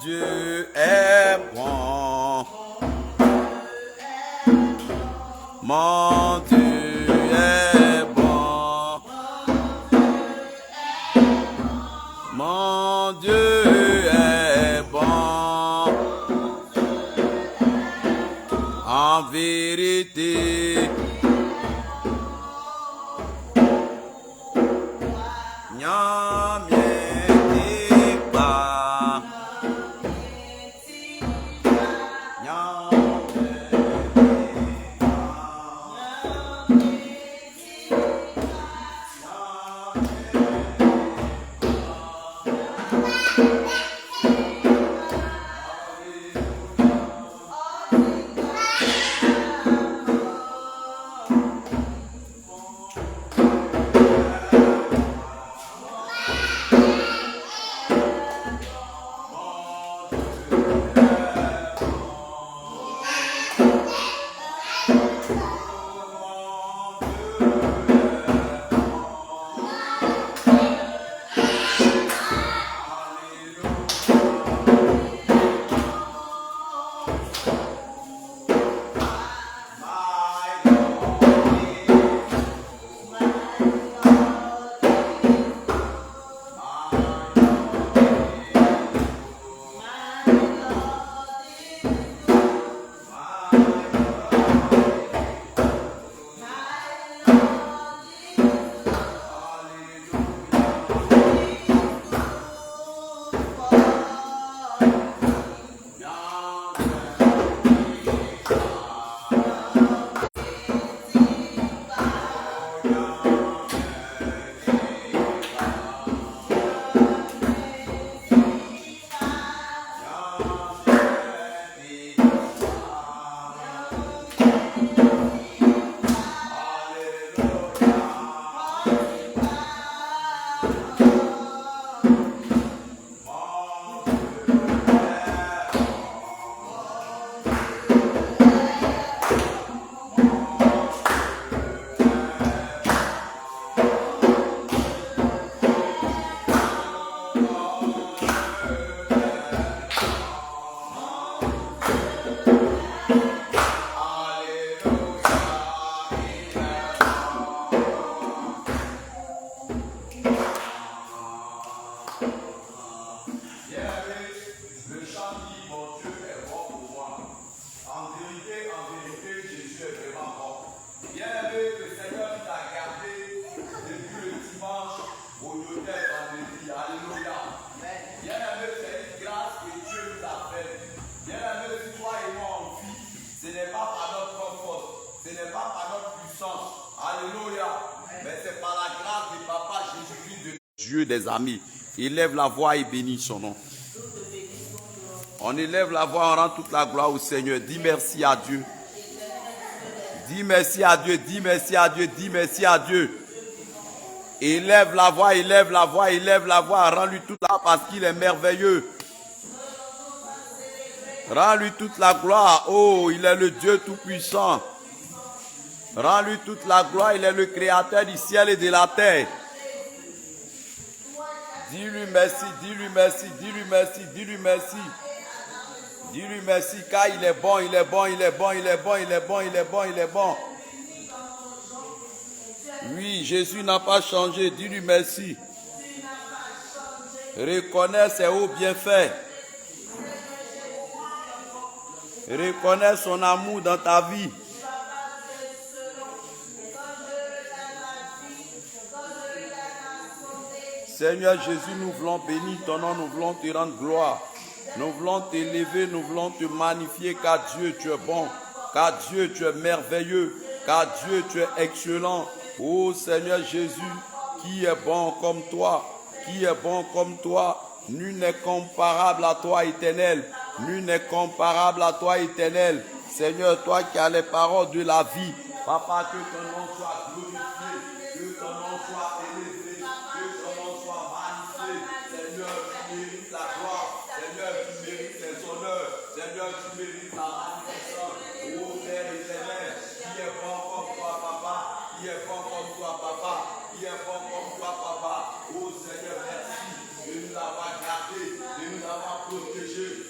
Dieu est bon. Mon Dieu est bon. Mon Dieu est bon. En vérité. Dieu des amis. Élève la voix et bénis son nom. On élève la voix, on rend toute la gloire au Seigneur. Dis merci à Dieu. Dis merci à Dieu, dis merci à Dieu, dis merci à Dieu. Élève la voix, élève la voix, élève la voix. Rends-lui toute la gloire parce qu'il est merveilleux. Rends-lui toute la gloire. Oh, il est le Dieu tout-puissant. Rends-lui toute la gloire. Il est le créateur du ciel et de la terre. Dis-lui merci, dis-lui merci, dis-lui merci, dis-lui merci. Dis-lui merci car il est bon, il est bon, il est bon, il est bon, il est bon, il est bon, il est bon. Oui, Jésus n'a pas changé. Dis-lui merci. Reconnais ses hauts bienfaits. Reconnais son amour dans ta vie. Seigneur Jésus, nous voulons bénir ton nom, nous voulons te rendre gloire. Nous voulons t'élever, nous voulons te magnifier car Dieu, tu es bon. Car Dieu, tu es merveilleux. Car Dieu, tu es excellent. Ô Seigneur Jésus, qui est bon comme toi? Qui est bon comme toi? Nul n'est comparable à toi, éternel. Nul n'est comparable à toi, éternel. Seigneur, toi qui as les paroles de la vie. Papa, que ton nom soit glorifié. Que ton nom soit élevé. Que ton nom soit magnifié. Seigneur, tu mérites la gloire. Seigneur, tu mérites les honneurs. Seigneur, tu mérites la magnificence. Ô Père éternel, qui est bon comme toi, papa? Qui est bon comme toi, papa? Qui est bon comme toi, papa? Ô Seigneur, merci de nous avoir gardés, de nous avoir protégés.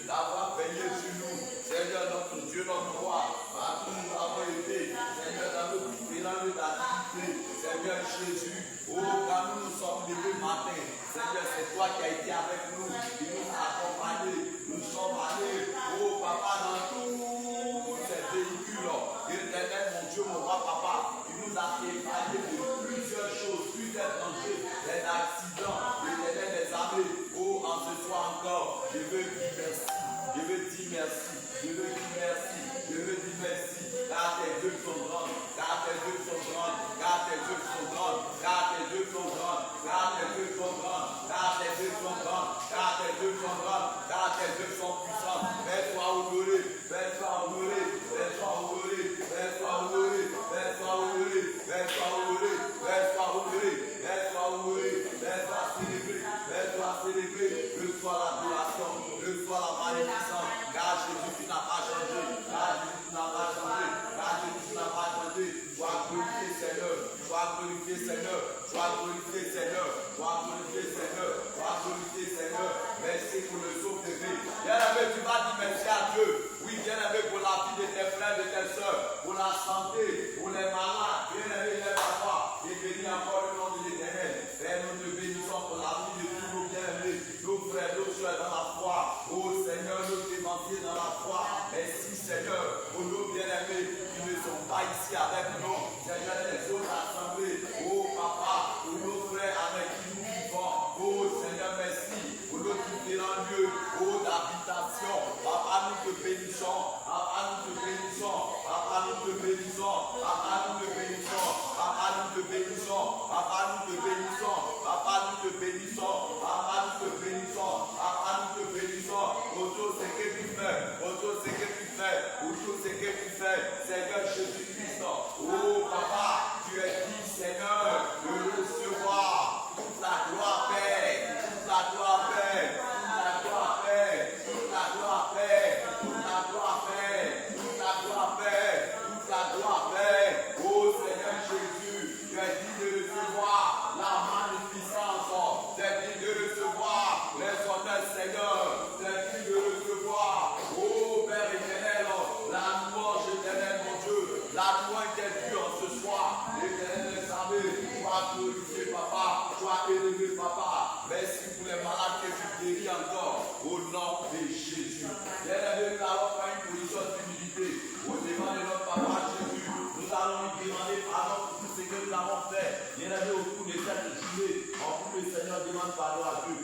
Seigneur Jésus, oh, quand nous nous sommes levés matin, Seigneur, c'est toi qui as été avec nous, qui nous a accompagnés. Nous sommes allés, oh Papa, dans tous ces véhicules. Éternel, mon Dieu, mon roi, Papa, tu nous as épargné de plusieurs choses, plusieurs dangers, des accidents, éternel, des armées. Oh, en ce soir encore, je veux dire merci. Je veux dire merci. Je veux dire merci. Je veux dire merci. Car tes œuvres sont grandes. Car tes œuvres sont grandes. Car tes œuvres sont grandes. Car tes œuvres sont grandes. Car tes œuvres sont grandes. Car tes œuvres sont grandes. Car tes œuvres sont grandes. Car tes œuvres sont puissantes. Fais-toi honoré. Fais-toi honoré. Fais-toi honoré. Fais-toi honoré. Fais-toi honoré. Fais-toi honoré. Fais-toi honoré. Fais-toi honoré. Fais-toi célébré. Fais-toi célébré. Reçois l'adoration. Reçois la magnificence. Car Jésus, tu n'as pas changé. Car Jésus, tu n'as pas changé. Car Jésus, tu n'as pas changé. Sois glorifié, Seigneur. Sois glorifié, Seigneur. Sois glorifié, Seigneur. Sois glorifié, Seigneur. Sois glorifié, Seigneur. Merci pour le sauve de vie. Bien-aimé, tu vas dire merci à Dieu. Oui, bien-aimé, pour la vie de tes frères, de tes soeurs, pour la santé, pour les malades. Bien-aimé, lève la voix et bénis encore le nom de l'Éternel. Père, nous te bénissons pour la vie de tous nos bien-aimés, nos frères, nos soeurs dans la foi. Oh Seigneur, nos démentiers dans la foi. Merci Seigneur, pour nos bien-aimés qui ne sont pas ici avec nous. Seigneur, les autres assemblées. Oh Papa, pour nos frères avec qui nous vivons. Oh Seigneur, merci pour nos différents lieux. Oh d'habitation. Papa, nous te bénissons. Papa, nous te bénissons. Papa, nous te bénissons. Papa, nous te bénissons. Papa, nous te bénissons. Papa, nous te bénissons. Papa, nous te bénissons. Papa, nous te bénissons. Papa, nous te bénissons. Autour, c'est que tu fais. Autour, c'est que tu fais. Autour, c'est que tu fais. Seigneur Jésus-Christ. Oh, Papa, tu es dit, Seigneur, de recevoir toute la gloire, Père. Toute la gloire, Père. Toute la gloire, Père. Toute la gloire, Père. Toute la gloire, Père. Toute la gloire, Père. Toute la gloire, Père. Oh, Seigneur Jésus, tu es dit de recevoir la magnificence. Tu es dit de recevoir les honneurs, Seigneur. Tu es dit de recevoir, oh Père éternel, la louange éternelle, mon Dieu. La louange est due en ce soir. L'éternel est savé. Sois glorifié, Papa. Sois élevé, Papa. Merci pour les malades que tu guéris encore. Au nom de Jésus. Bien-aimé, nous allons faire une position d'humilité. Au devant de notre Papa Jésus, nous allons lui demander pardon pour tout ce que nous avons fait. Bien-aimé, au cours de cette journée, en cours le Seigneur demande pardon à Dieu.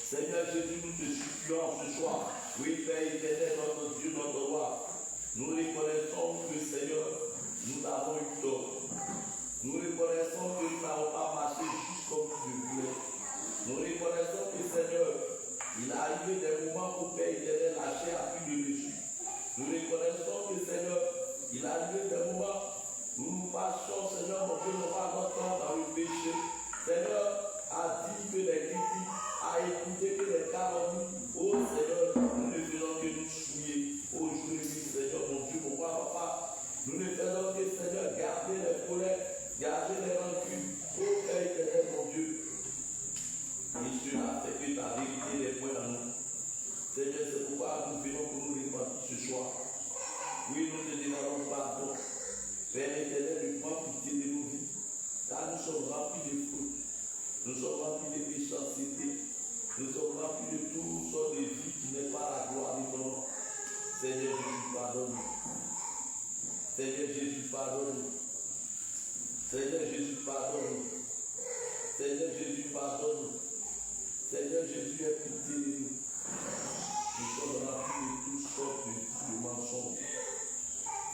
Seigneur Jésus, nous te supplions ce soir. Oui, Père éternel, notre Dieu, notre roi. Nous reconnaissons que, Seigneur, nous avons eu tort. Nous reconnaissons que nous n'avons pas marché juste comme tu le voulais. Nous reconnaissons que, Seigneur, il est arrivé des moments où, Père éternel, la chair a pris le dessus. Nous reconnaissons que, Seigneur, il est arrivé des moments où nous marchons, Seigneur, mon Dieu, nous pas notre temps dans le péché. Seigneur, a dit que les critiques, a écouté que les calomnies, oh Seigneur, nous ne faisons que nous souiller. Aujourd'hui, Seigneur, mon Dieu, mon roi, Papa, nous ne faisons que, Seigneur, garder les colères, garder les rancunes. Oh Père éternel, mon Dieu, et cela fait que ta vérité est point dans nous. Seigneur, c'est pourquoi nous venons pour nous repentir ce soir. Oui, nous te demandons pardon. Père éternel, prends pitié de nos vies, car nous sommes remplis de fautes. Nous sommes remplis de méchanceté. Nous sommes remplis de toutes sortes de vies qui n'est pas la gloire de ton nom. Seigneur Jésus, pardonne-nous. Seigneur Jésus, pardonne-nous. Seigneur Jésus, pardonne-nous. Seigneur Jésus, pardonne-nous. Seigneur Jésus, aie pitié de nous. Nous sommes remplis de toutes sortes de mensonges.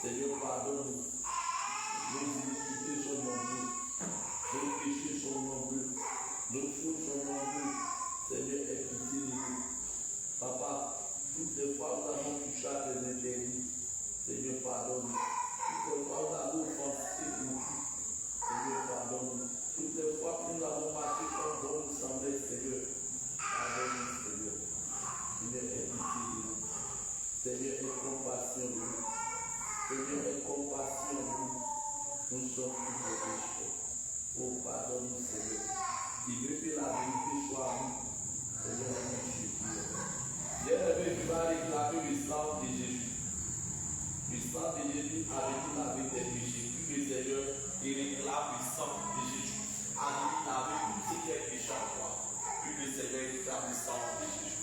Seigneur, pardonne-nous. Nos iniquités sont nombreuses. Nos péchés sont nombreux. Nos fautes sont nombreuses. Seigneur, aie pitié de nous. Papa, toutes les fois où nous avons touché à tes interdits, Seigneur, pardonne-nous. Toutes les fois où nous avons offensé nous, Seigneur, pardonne-nous. Toutes les fois que nous avons marché comme bon nous semblait, Seigneur, pardonne-nous, Seigneur. Seigneur, aie pitié de nous. Seigneur, aie compassion de nous. Seigneur, aie compassion de nous. Nous sommes tous des pécheurs. Oh, pardonne-nous, Seigneur. Si veut que la vérité soit à nous, Seigneur, nous supplions. Bien-aimé, tu vas réclamer le sang de Jésus. Le sang de Jésus avec qui laver tes péchés. Puis le Seigneur et réclame le sang de Jésus. Annule avec tout ce qui est péché en toi. Puis le Seigneur réclame le sang de Jésus.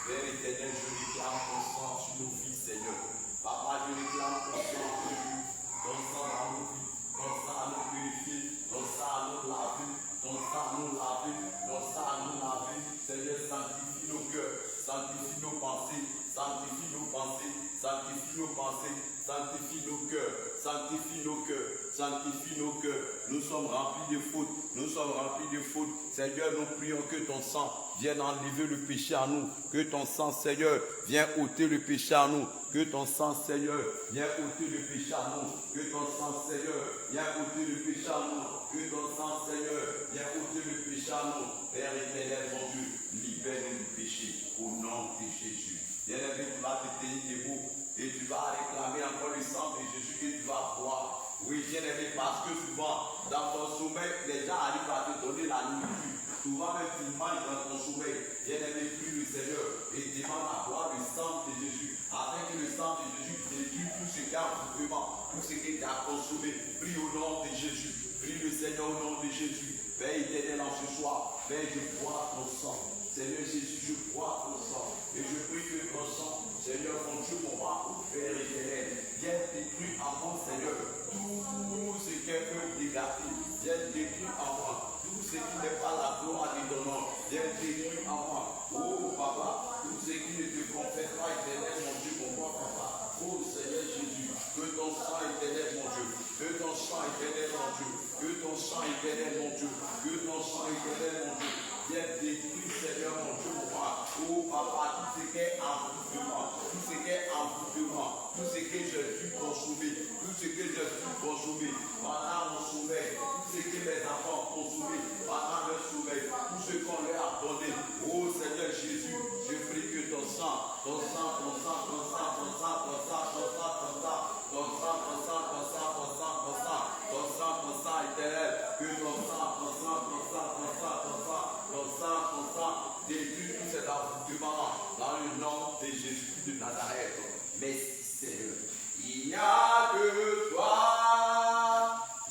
Père éternel, je réclame ton sang sur nos vies, Seigneur. Papa, je réclame ton sang sur nous. Ton sang dans nos vies. Ton sang à nous purifier. Ton sang à nous laver. Ton sang à nous laver. Ton sang à nous laver. Seigneur, sanctifie nos cœurs. Sanctifie nos pensées. Sanctifie nos pensées. Sanctifie nos pensées. Sanctifie nos cœurs. Sanctifie nos cœurs. Sanctifie nos cœurs. Nous sommes remplis de fautes. Nous sommes remplis de fautes. Seigneur, nous prions que ton sang vienne enlever le péché à nous. Que ton sang, Seigneur, vienne ôter le péché à nous. Que ton sang, Seigneur, vienne ôter le péché à nous. Que ton sang, Seigneur, vienne ôter le péché à nous. Que ton sang, Seigneur, vienne ôter le péché à nous. Père éternel, mon Dieu, libère-nous du péché au nom de Jésus. Bien-aimé, tu vas te tenir debout et tu vas réclamer encore le sang de Jésus que tu vas boire. Oui, bien-aimé, parce que souvent, dans ton sommeil, les gens arrivent à te donner la nourriture. Souvent, même tu manges dans ton sommeil. Bien-aimé, prie le Seigneur et demande à boire le sang de Jésus, afin que le sang de Jésus détruise tout ce qui a vraiment, tout ce qui t'a consommé. Prie au nom de Jésus. Prie le Seigneur au nom de Jésus. Père éternel, en ce soir, Père, je bois ton sang. Seigneur Jésus, je bois ton sang. Et je prie que ton sang, Seigneur, mon Dieu, mon roi, Père éternel, vienne détruire en moi, Seigneur, tout ce qui peut dégrader. Vienne détruire en moi. Tout ce qui n'est pas la gloire de ton nom. Vienne détruire en moi. Oh, Papa, tout ce qui ne te confesse pas, éternel, mon Dieu, mon roi, Papa. Oh, Seigneur Jésus, que ton sang éternel, mon Dieu. Que ton sang éternel, mon Dieu. Que ton sang éternel, mon Dieu. Que ton sang éternel, mon Dieu. Viens détruire, Seigneur, mon Dieu, mon roi. Oh, Papa, tout ce qui est envoûtement, tout ce qui est envoûtement, tout ce que j'ai dû consommer, tout ce que j'ai dû consommer pendant mon sommeil, tout ce que mes enfants ont consommé pendant leur sommeil, tout ce qu'on leur a donné. Oh, Seigneur Jésus, je prie que ton sang, ton sang, ton sang, ton sang, ton sang, ton sang, ton sang, ton sang, ton sang, ton sang, ton sang, ton sang, ton sang, ton sang, ton sang éternel, que ton sang, ton sang, ton sang, ton sang, ton sang, ton sang, détruit tout cet envoûtement dans le nom de Jésus de Nazareth. Merci Seigneur. Il n'y a que toi,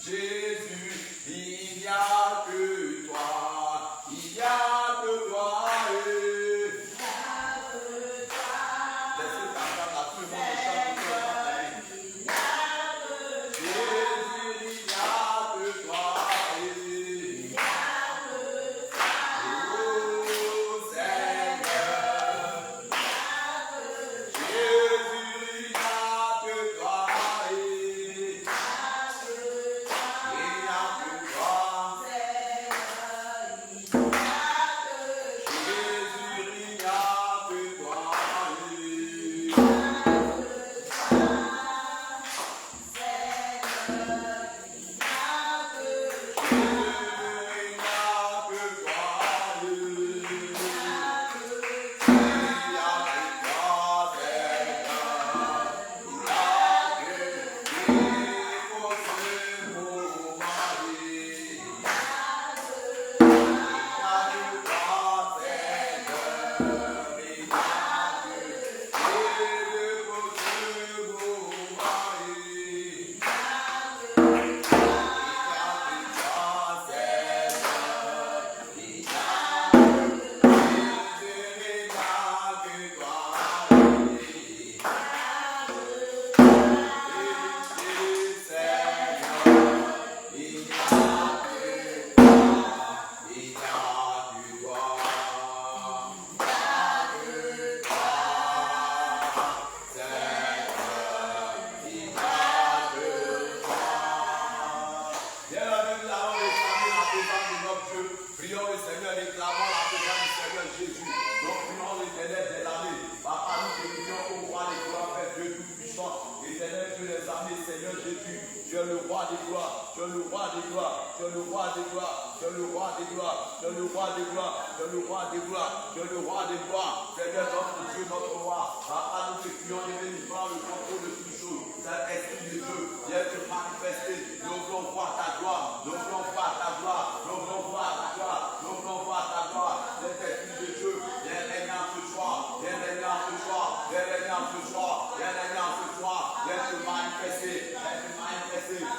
Jésus, il n'y a que toi, il n'y a que toi. Laissez ta femme à tout le monde chanter.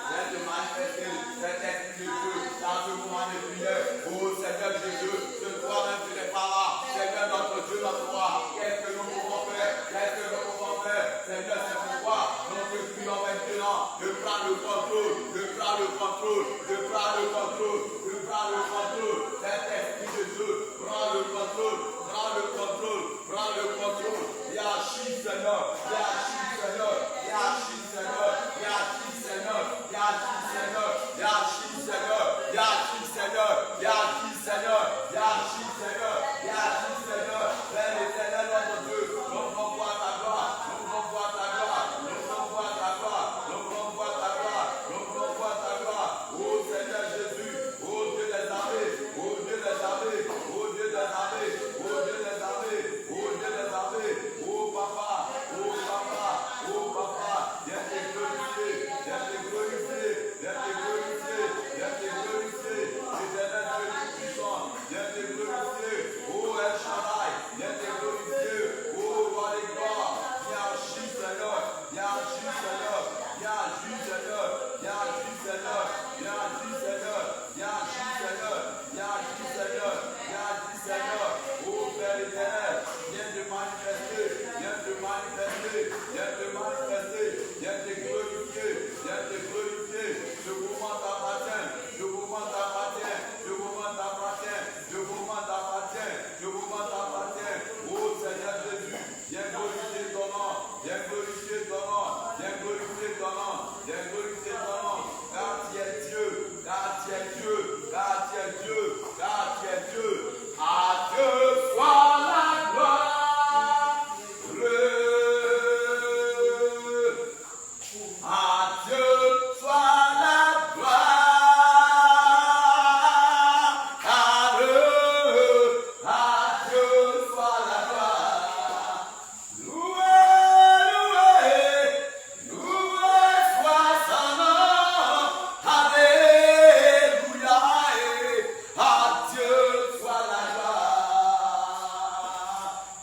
Viens te manifester Seigneur. Oh Seigneur Jésus, de toi-même tu n'es pas là. Seigneur notre Dieu, notre roi, qu'est-ce que nous pouvons faire? Qu'est-ce que nous pouvons faire? Seigneur, c'est pourquoi nous te prions maintenant de prendre le contrôle, de prendre le contrôle, de prendre le contrôle, de prendre le contrôle. Saint-Esprit de Dieu, prends le contrôle, prends le contrôle, prends le contrôle. Yachis Seigneur, Yachis Seigneur, Yachis Seigneur, Yachis Seigneur, Yachis Seigneur, Yachis Seigneur, Yachis Seigneur, Yachis Seigneur, Yachis Seigneur, Yachis Seigneur, Père éternel notre Dieu, nous envoie ta gloire, nous envoie ta gloire, nous envoie ta gloire, nous envoie ta gloire, nous envoie ta gloire, ô Seigneur Jésus, ô Dieu des armées, ô Dieu des armées, ô Dieu des armées, ô Dieu des armées, ô Dieu des armées, ô Papa, ô Papa, ô Papa, viens te glorifier, viens te glorifier, viens te glorifier, viens te glorifier, éternel Dieu tout-puissant, viens te glorifier, ô El Shaddai, viens te glorifier, ô roi des gloires, viens agir Seigneur, viens agir Seigneur, viens agir Seigneur, viens agir Seigneur, viens agir Seigneur, viens agir Seigneur, viens agir Seigneur, viens agir Seigneur, ô Père éternel, viens te manifester, viens te manifester, viens te manifester, viens te glorifier, viens te glorifier, ce mouvement t'appartient, ce mouvement t'appartient, ce mouvement t'appartient, ce mouvement t'appartient, ce mouvement t'appartient, ô Seigneur Jésus, viens glorifier ton nom, viens glorifier ton nom, viens glorifier ton nom, viens glorifier ton nom, car tu es Dieu, car tu es Dieu, car tu es Dieu, car tu es Dieu, à Dieu soit la gloire. À Dieu soit la gloire, à Dieu soit la gloire. Loué, loué, loué soit son nom, alléluia, à Dieu soit la gloire.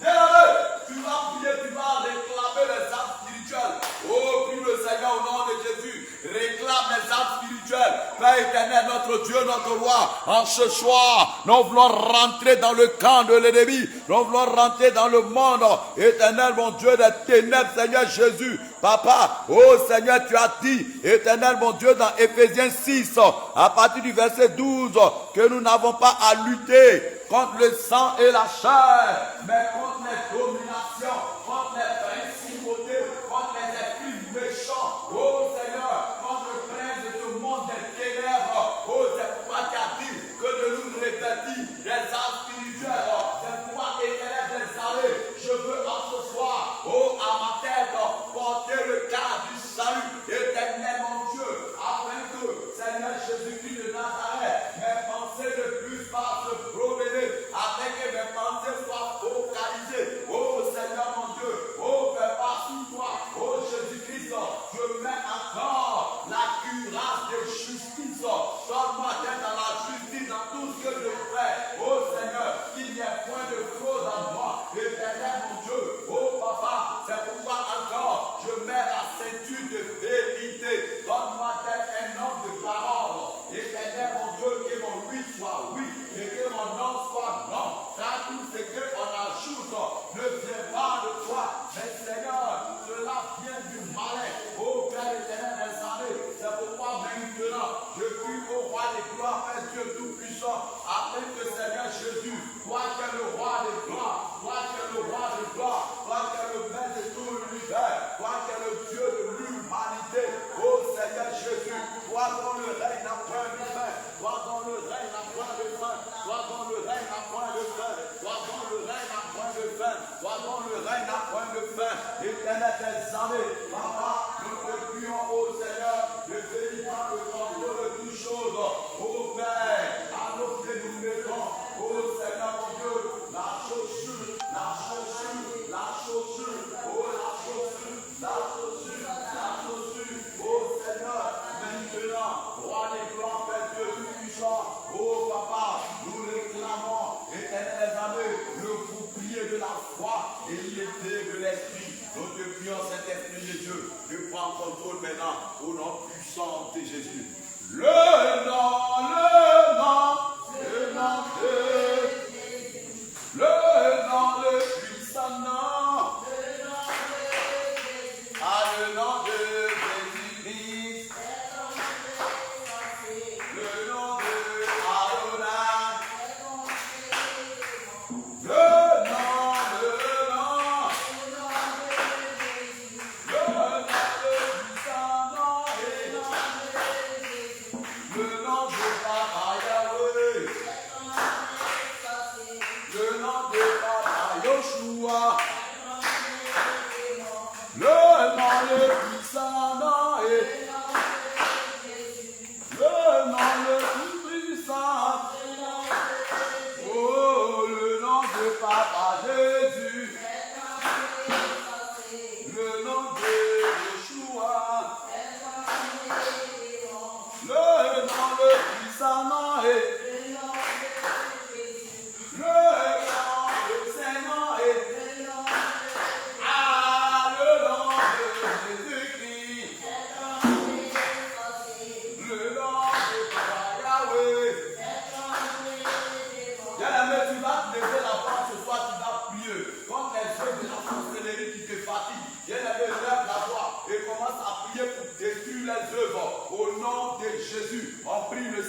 Bien-aimé, tu vas prier, tu vas réclamer les âmes spirituelles. Oh, prie le Seigneur au nom de Jésus. Réclame les âmes spirituelles. Père éternel, notre Dieu, notre roi, en ce soir, nous voulons rentrer dans le camp de l'ennemi. Nous voulons rentrer dans le monde. Éternel, mon Dieu des ténèbres, Seigneur Jésus. Papa, oh Seigneur, tu as dit, éternel, mon Dieu, dans Éphésiens 6, à partir du verset 12, que nous n'avons pas à lutter contre le sang et la chair, mais contre les dominations, contre les principautés, contre les esprits méchants. Oh Seigneur, contre le prince de ce monde des ténèbres. Oh, c'est pourquoi tu as dit que de nous revêtir les armes spirituelles. C'est pourquoi éternel des armées, je veux en ce soir, oh, à ma tête, porter le cadre du salut. Éternel mon Dieu, afin que, Seigneur Jésus-Christ de Nazareth, mes pensées ne puissent pas se promener, afin que mes pensées soient focalisées. Oh Seigneur mon Dieu, oh Papa, sous toi, oh Jésus-Christ, je mets encore la cuirasse de justice. Donne-moi d'être dans la justice dans tout ce que je fais. Oh Seigneur, qu'il n'y ait point de fraude en moi. Éternel mon Dieu, oh Papa, c'est pourquoi encore je mets la ceinture de vérité. Donne-moi d'être un homme de parole. Éternel mon Dieu, que mon oui soit oui et que mon non soit non. Car tout ce qu'on ajoute ne vient pas de toi, mais Seigneur, cela vient du malin. Oh Père éternel des armées, c'est pourquoi maintenant je prie au roi des gloires, Père Dieu tout-puissant, afin que Seigneur Jésus, toi qui es le roi des gloires, toi qui es le roi des gloires, toi qui es le maître de tout l'univers, toi qui es le Dieu de l'humanité, oh Seigneur Jésus, toi dont le règne n'a point de fin, toi dont le règne n'a point de fin, toi dont le règne n'a point de fin, toi dont le règne n'a point de fin, toi dont le règne n'a point de fin, éternel des armées, Papa, nous te prions, ô Seigneur, de venir prendre le contrôle de toutes choses, ô Père, à nos pieds nous mettons, ô Seigneur mon Dieu, la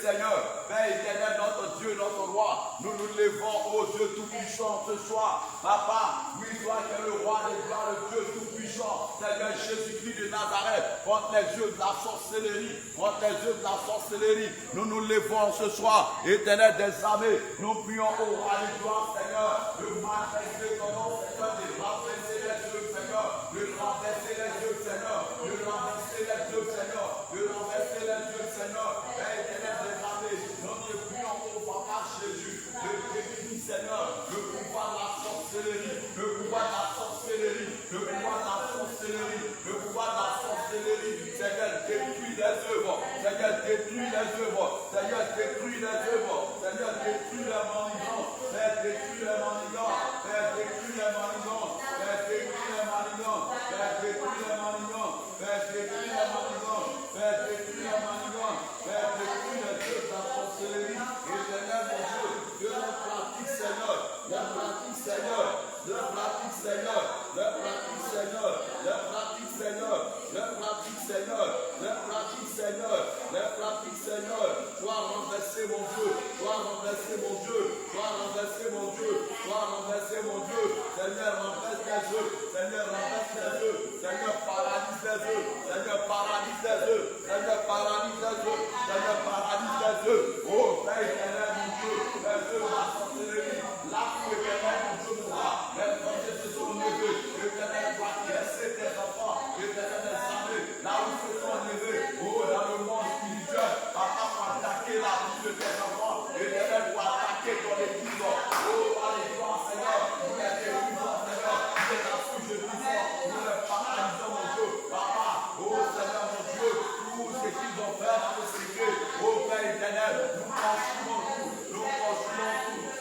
Seigneur, Père éternel, notre Dieu, notre roi, nous nous levons, ô Dieu tout-puissant, ce soir. Papa, oui, toi qui es le roi des gloires, le Dieu tout-puissant, Seigneur Jésus-Christ de Nazareth, contre les yeux de la sorcellerie, contre les yeux de la sorcellerie, nous nous levons ce soir, éternel des armées, nous prions au roi des gloires, Seigneur, de manifester ton nom, Seigneur, de renverser les yeux, Seigneur, de renverser les yeux, Seigneur, de renverser les yeux, Seigneur, de renverser les yeux, Seigneur, Père éternel des armées, nous nous prions au Papa Jésus, de définir, Seigneur, le pouvoir de la sorcellerie, le pouvoir de la sorcellerie, le pouvoir de la sorcellerie, le pouvoir de la sorcellerie, Seigneur, détruis les œuvres, Seigneur, détruis les œuvres, Seigneur, détruis les œuvres, Seigneur, détruis les manigances, Père, détruis les manigances, Père, détruis les manigances, Père, détruis les manigances, Père, détruis les manigances, Père, détruis les manigances, Père, détruis les manigances, Père, détruis les œuvres de la sorcellerie, et Seigneur, mon Dieu, Dieu le pratique, Seigneur, le pratique, Seigneur, le pratique, Seigneur, le pratique, Seigneur, le pratique, Seigneur, le pratique, Seigneur, le pratique, Seigneur, le pratique, Seigneur, sois renversé, mon Dieu, sois renversé, mon Dieu, sois renversé, mon Dieu, sois renversé, mon Dieu, Seigneur, renverse les œufs, Seigneur, renverse les œufs, Seigneur, paralyse les œufs, Seigneur, paralyse les œufs, Seigneur, paralyse les œufs, Seigneur, paralyse les œufs, oh Père éternel, mon Dieu, les œufs de la sorcellerie, l'arc éternel, mon Dieu, mon roi, les projets se sont levés, l'éternel doit laisser tes enfants, l'éternel des armées, là où se sont levés, oh, dans le monde spirituel, papa, pour attaquer la vie de tes enfants, l'éternel pour attaquer ton église, oh, alléluia, Seigneur, nous les délivrons, Seigneur, nous les assujettissons, nous les paralysons, mon Dieu, papa, oh, Seigneur, mon Dieu, tout ce qu'ils ont fait dans le secret, oh, Père éternel, nous consumons tout,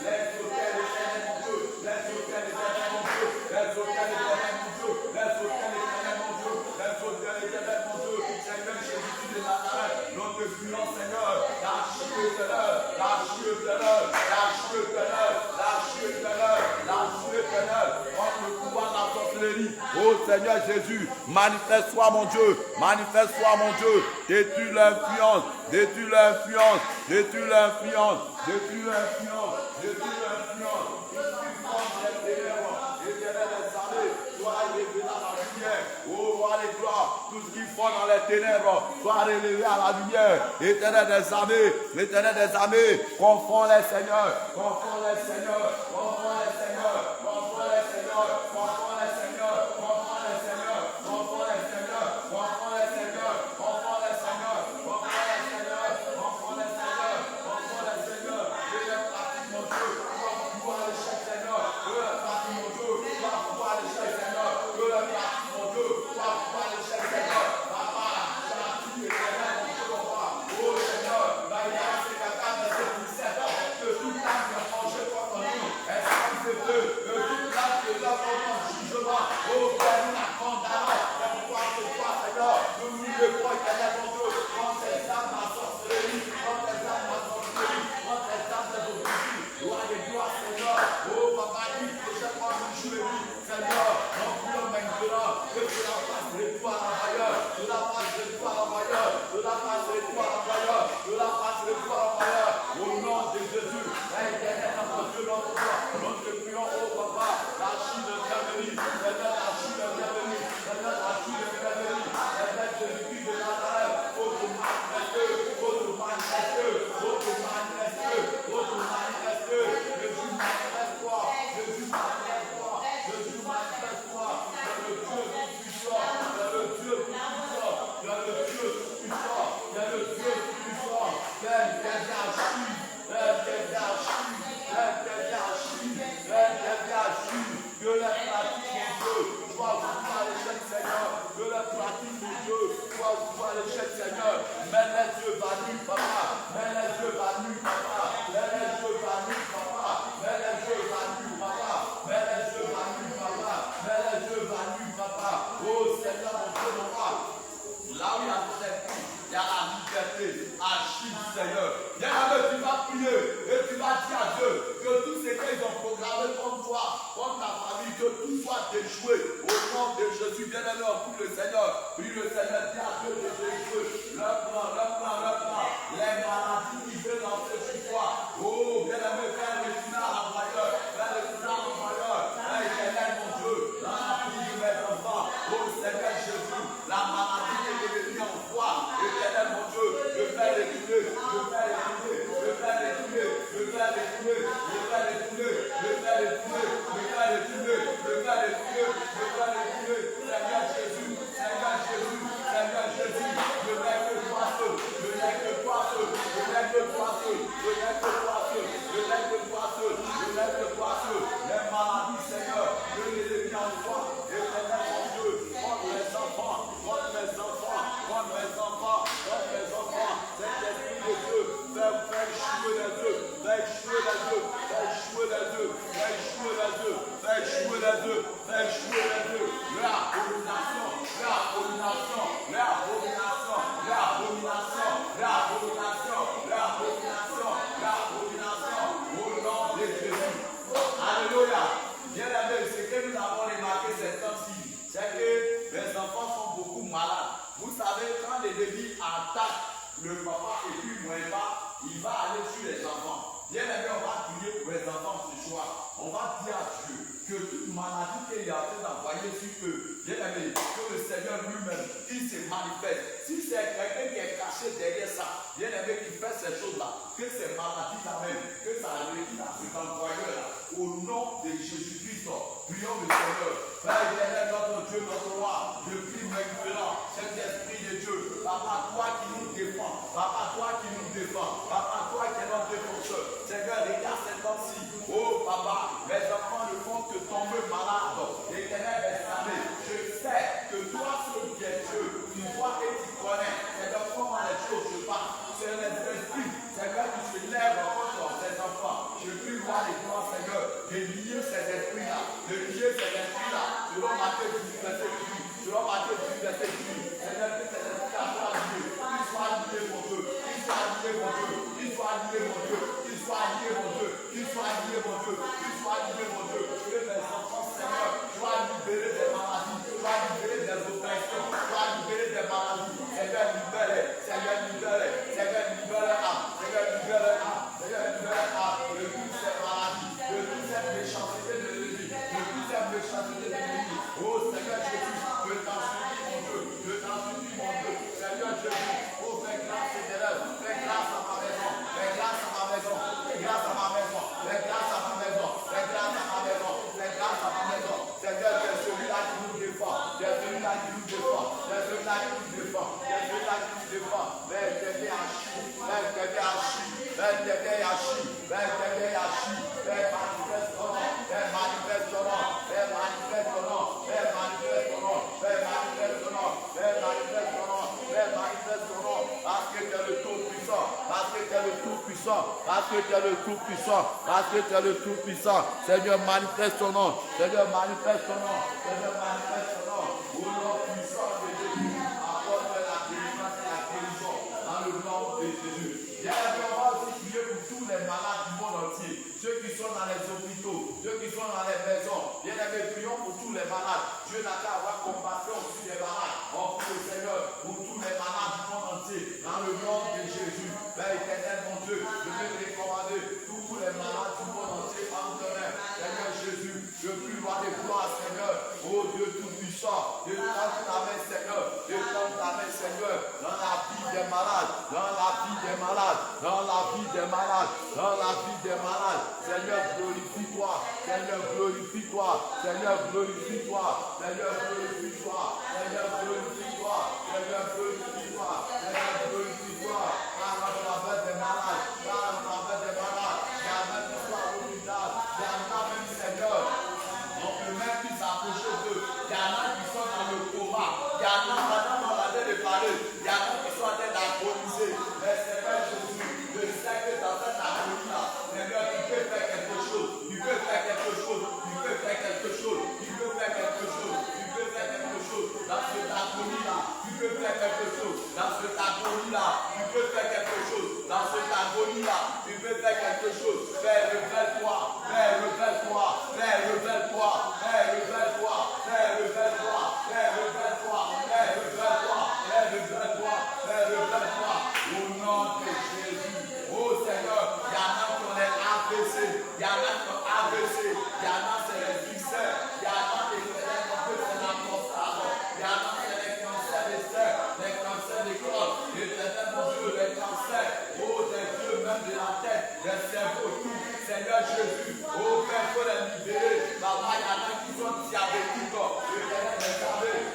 les hôtels éternels, mon Dieu, les hôtels éternels, mon Dieu, les hôtels éternels, mon Dieu, les hôtels éternels, mon Dieu, les hôtels éternels, mon Dieu, Seigneur Jésus de Nazareth, nous te prions, Seigneur, lâche-le-leur, lâche-le-leur, lâche-le-leur, lâche-le-leur, lâche-le-leur, contre le pouvoir de la sorcellerie. Oh Seigneur Jésus, manifeste-toi, mon Dieu, manifeste-toi, mon Dieu, détruis l'influence, détruis l'influence, détruis l'influence, détruis l'influence, détruis l'influence, oh, roi des gloires, tout ce qui fond dans les ténèbres, soit relevé à la lumière. Éternel des armées, confond les seigneurs, confond les seigneurs, confond les seigneurs, confond les seigneurs, confond les seigneurs, confond les seigneurs, confond les seigneurs, confond les seigneurs, confond les seigneurs, confond les seigneurs, confond les seigneurs, confond les seigneurs, et les pratiques, mon Dieu, pouvoir les chefs seigneur, que les pratiques, mon Dieu, pouvoir les chefs seigneur, que les pratiques, mon Dieu, pouvoir les chefs seigneur, papa, charity éternel, mon Dieu, mon roi, oh Seigneur, la grâce et la grâce de ce 17 ans, que toute âme qui a mangé contre nous, excusez-le, que toute âme qui est là pour notre jugement, oh Père, nous la condamnons, c'est pourquoi ce soir, Seigneur, nous nous levons, éternel, mon Dieu, contre les âmes de la sorcellerie, contre les âmes de la sorcellerie, contre les âmes de l'hypocrisie, roi des gloires, Seigneur, oh papa, il projette moi le jour et nuit, Seigneur, nous prions maintenant, que tu la fasses l'étoile envoyeur, tu la fasses l'étoile envoyeur, tu la fasses l'étoile envoyeur, tu la fasses l'étoile envoyeur, au nom de Jésus, éternel, notre Dieu, notre roi, nous te prions, oh papa, la chine de bienvenue, Seigneur, la chine de bienvenue, Seigneur, la chine de bienvenue, Seigneur, Jésus-Christ de Nazareth, oh te manifester, oh te manifester, oh te manifester, oh te manifester, Jésus manifeste-toi, Jésus manifeste-toi, Jésus manifeste-toi, le Dieu tout-puissant, le Dieu tout-puissant, le Dieu tout-puissant, le Dieu tout-puissant, que la pratique, mon Dieu, soit pouvoir l'échec, Seigneur, que la pratique, mon Dieu, soit pouvoir l'échec, Seigneur, mets les yeux vanus, papa, mets les yeux vanus, papa, mets les yeux vanus, papa, mets les yeux vanus, papa, mets les yeux vanus, papa, mets les yeux vanus, papa, oh Seigneur, mon Dieu, mon roi, là où il y a il y a la liberté, agis, Seigneur. Bien, tu vas prier et tu vas dire à Dieu que tout ce qu'ils ont programmé contre toi, contre ta famille, que tout soit déjoué au nom de Jésus. Bien-aimé, en prie le Seigneur. Prie le Seigneur, dis à Dieu de déjouer le plan, les maladies. aller sur les enfants. Bien aimé, on va prier pour les enfants ce soir. On va dire à Dieu que toute maladie qu'il est en train d'envoyer sur eux, bien aimé, que le Seigneur lui-même, il se manifeste. Si c'est quelqu'un qui est caché derrière ça, bien aimé, qui fait ces choses-là, que ces maladies-là même, que ça réussisse à cet envoyeur-là, au nom de Jésus-Christ, prions le Seigneur. Père éternel, notre Dieu, notre roi, je prie maintenant, cet esprit de Dieu, Papa, toi qui nous défends, Papa, toi qui nous défends, Papa, toi qui es notre défenseur, Seigneur, regarde cet homme-ci, oh Papa, mes enfants ne font que tomber malade, l'éternel est salé, je sais que toi, seul qui es Dieu, tu vois et tu connais, Seigneur, comment les choses se passent, c'est les esprits, Seigneur, qui se lève contre ces enfants, je prie, voir les grands Seigneur, de lier ces esprits-là, de lier ces esprits-là, selon Matthieu 18, verset 18, selon Matthieu 18, verset 18, Seigneur, que ces esprits-là soient liés, qu'ils soient liés, mon Dieu, qu'ils soient liés, mon Dieu, qu'ils soient liés, mon Dieu, qu'ils soient liés, mon Dieu, qu'ils soient liés, mon Dieu, qu'ils soient liés, mon Dieu, que mes enfants, Seigneur, soient libérés des maladies, soient libérés des oppressions, soient libérés des maladies, Seigneur, libère-les, Seigneur, libère-les, Seigneur, libère-les, Seigneur, libère-les, Seigneur, libère-les, de toutes ces maladies, de toute cette méchanceté de l'ennemi, de toute cette méchanceté de l'ennemi. Oh Seigneur Jésus, je t'en supplie, mon Dieu, je t'en supplie, mon Dieu, Seigneur Jésus, oh fais grâce éternelle, fais grâce à ma maison, fais grâce à ma maison, fais grâce à ma maison, fais grâce à ma maison, fais grâce à ma maison, fais grâce à ma maison. Seigneur, tu es celui-là qui nous défend, tu es celui-là qui nous défend, tu es celui-là qui nous défend, tu es celui-là qui nous défend. Père, t'aider à chi, Père, t'aider à chi, Père, t'aider à chi, Père, t'aider à chi, Père, manifeste ton nom, Père, manifeste ton nom, Père, manifeste ton nom, Père, manifeste ton nom, Père, manifeste ton nom, Père, manifeste ton nom, Père, manifeste ton nom, parce que tu es le tout-puissant, parce que tu es le tout-puissant, parce que tu es le tout-puissant, parce que tu es le tout-puissant. Seigneur, manifeste ton nom, Seigneur, manifeste ton nom, Seigneur, manifeste ton nom, au nom puissant de Jésus, apporte la délivrance et la guérison dans le nom de Jésus. Bien, on va aussi prier pour tous les malades du monde entier, ceux qui sont dans les hôpitaux, ceux qui sont dans les maisons. Bien aimé, prions pour tous les malades. Dieu n'a qu'à avoir compassion sur les malades. On prie le Seigneur pour tous les malades du monde entier, dans le nom de Jésus. Père éternel, mon Dieu, je vais te recommander tous les malades du monde entier en demain. Seigneur Jésus, je prie voir des gloires, Seigneur. Oh Dieu tout-puissant, je tente ta main, Seigneur. Je tente ta main, Seigneur, dans la vie des malades, dans la vie des malades, dans la vie des malades, dans la vie des malades. Seigneur, glorifie-toi, Seigneur, glorifie-toi, Seigneur, glorifie-toi, Seigneur, glorifie-toi, Seigneur, glorifie-toi, Seigneur, glorifie-toi, Seigneur, glorifie-toi, par la faveur des malades, par la faveur des malades, il y a même qui soit à l'hôpital, il y en a même, Seigneur, on peut même plus s'approcher d'eux, il y en a qui sont dans le coma, il y en a, madame, on a de parler, il y en a qui sont en train d'agoniser, mais Seigneur Jésus, je sais que dans cette agonie-là, Seigneur, tu peux faire quelque chose, tu peux faire quelque chose, tu peux faire quelque chose, tu peux faire quelque chose, tu peux faire quelque chose dans cette agonie-là, tu peux faire quelque chose dans cette agonie-là, tu peux faire quelque chose dans cette agonie-là, tu peux faire quelque chose. Père, révèle-toi, Père, révèle-toi, Père, révèle-toi, Père, révèle-toi, Père, révèle-toi, Père, révèle-toi, Père, révèle-toi, Père, révèle-toi, Père, révèle-toi, au nom de Jésus. Oh Seigneur, il y en a qui ont les AVC, il y en a qui ont AVC, il y en a c'est les ulcères, il y en a qui c'est la prostate, il y en a c'est les cancers des seins, les cancers des corps, mon Dieu, les cancers, oh des yeux, même de la tête, des cerveaux, tout. Seigneur Jésus, oh Père, il faut les libérer. Papa, il y en a qui sont diabétiques,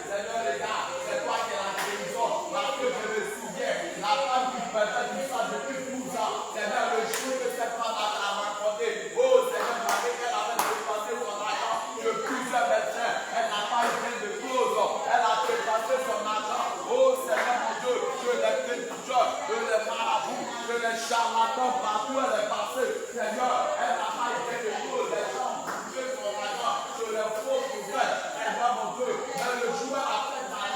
Seigneur, regarde, c'est toi qui es la guérison, parce que je me souviens, la femme qui faisait du sang depuis 12 ans, Seigneur, le jour que cette femme a raconté, oh Seigneur, malgré qu'elle avait dépensé son argent, que plusieurs médecins, elle n'a pas eu gain de cause, elle a dépensé son argent, oh Seigneur, mon Dieu, que les prédicteurs, que les marabouts, que les charlatans, partout elle est passée, Seigneur, elle n'a pas eu gain de cause, les gens ont son argent, que les faux prophètes, elle va, mon Dieu, mais le joueur a fait mal.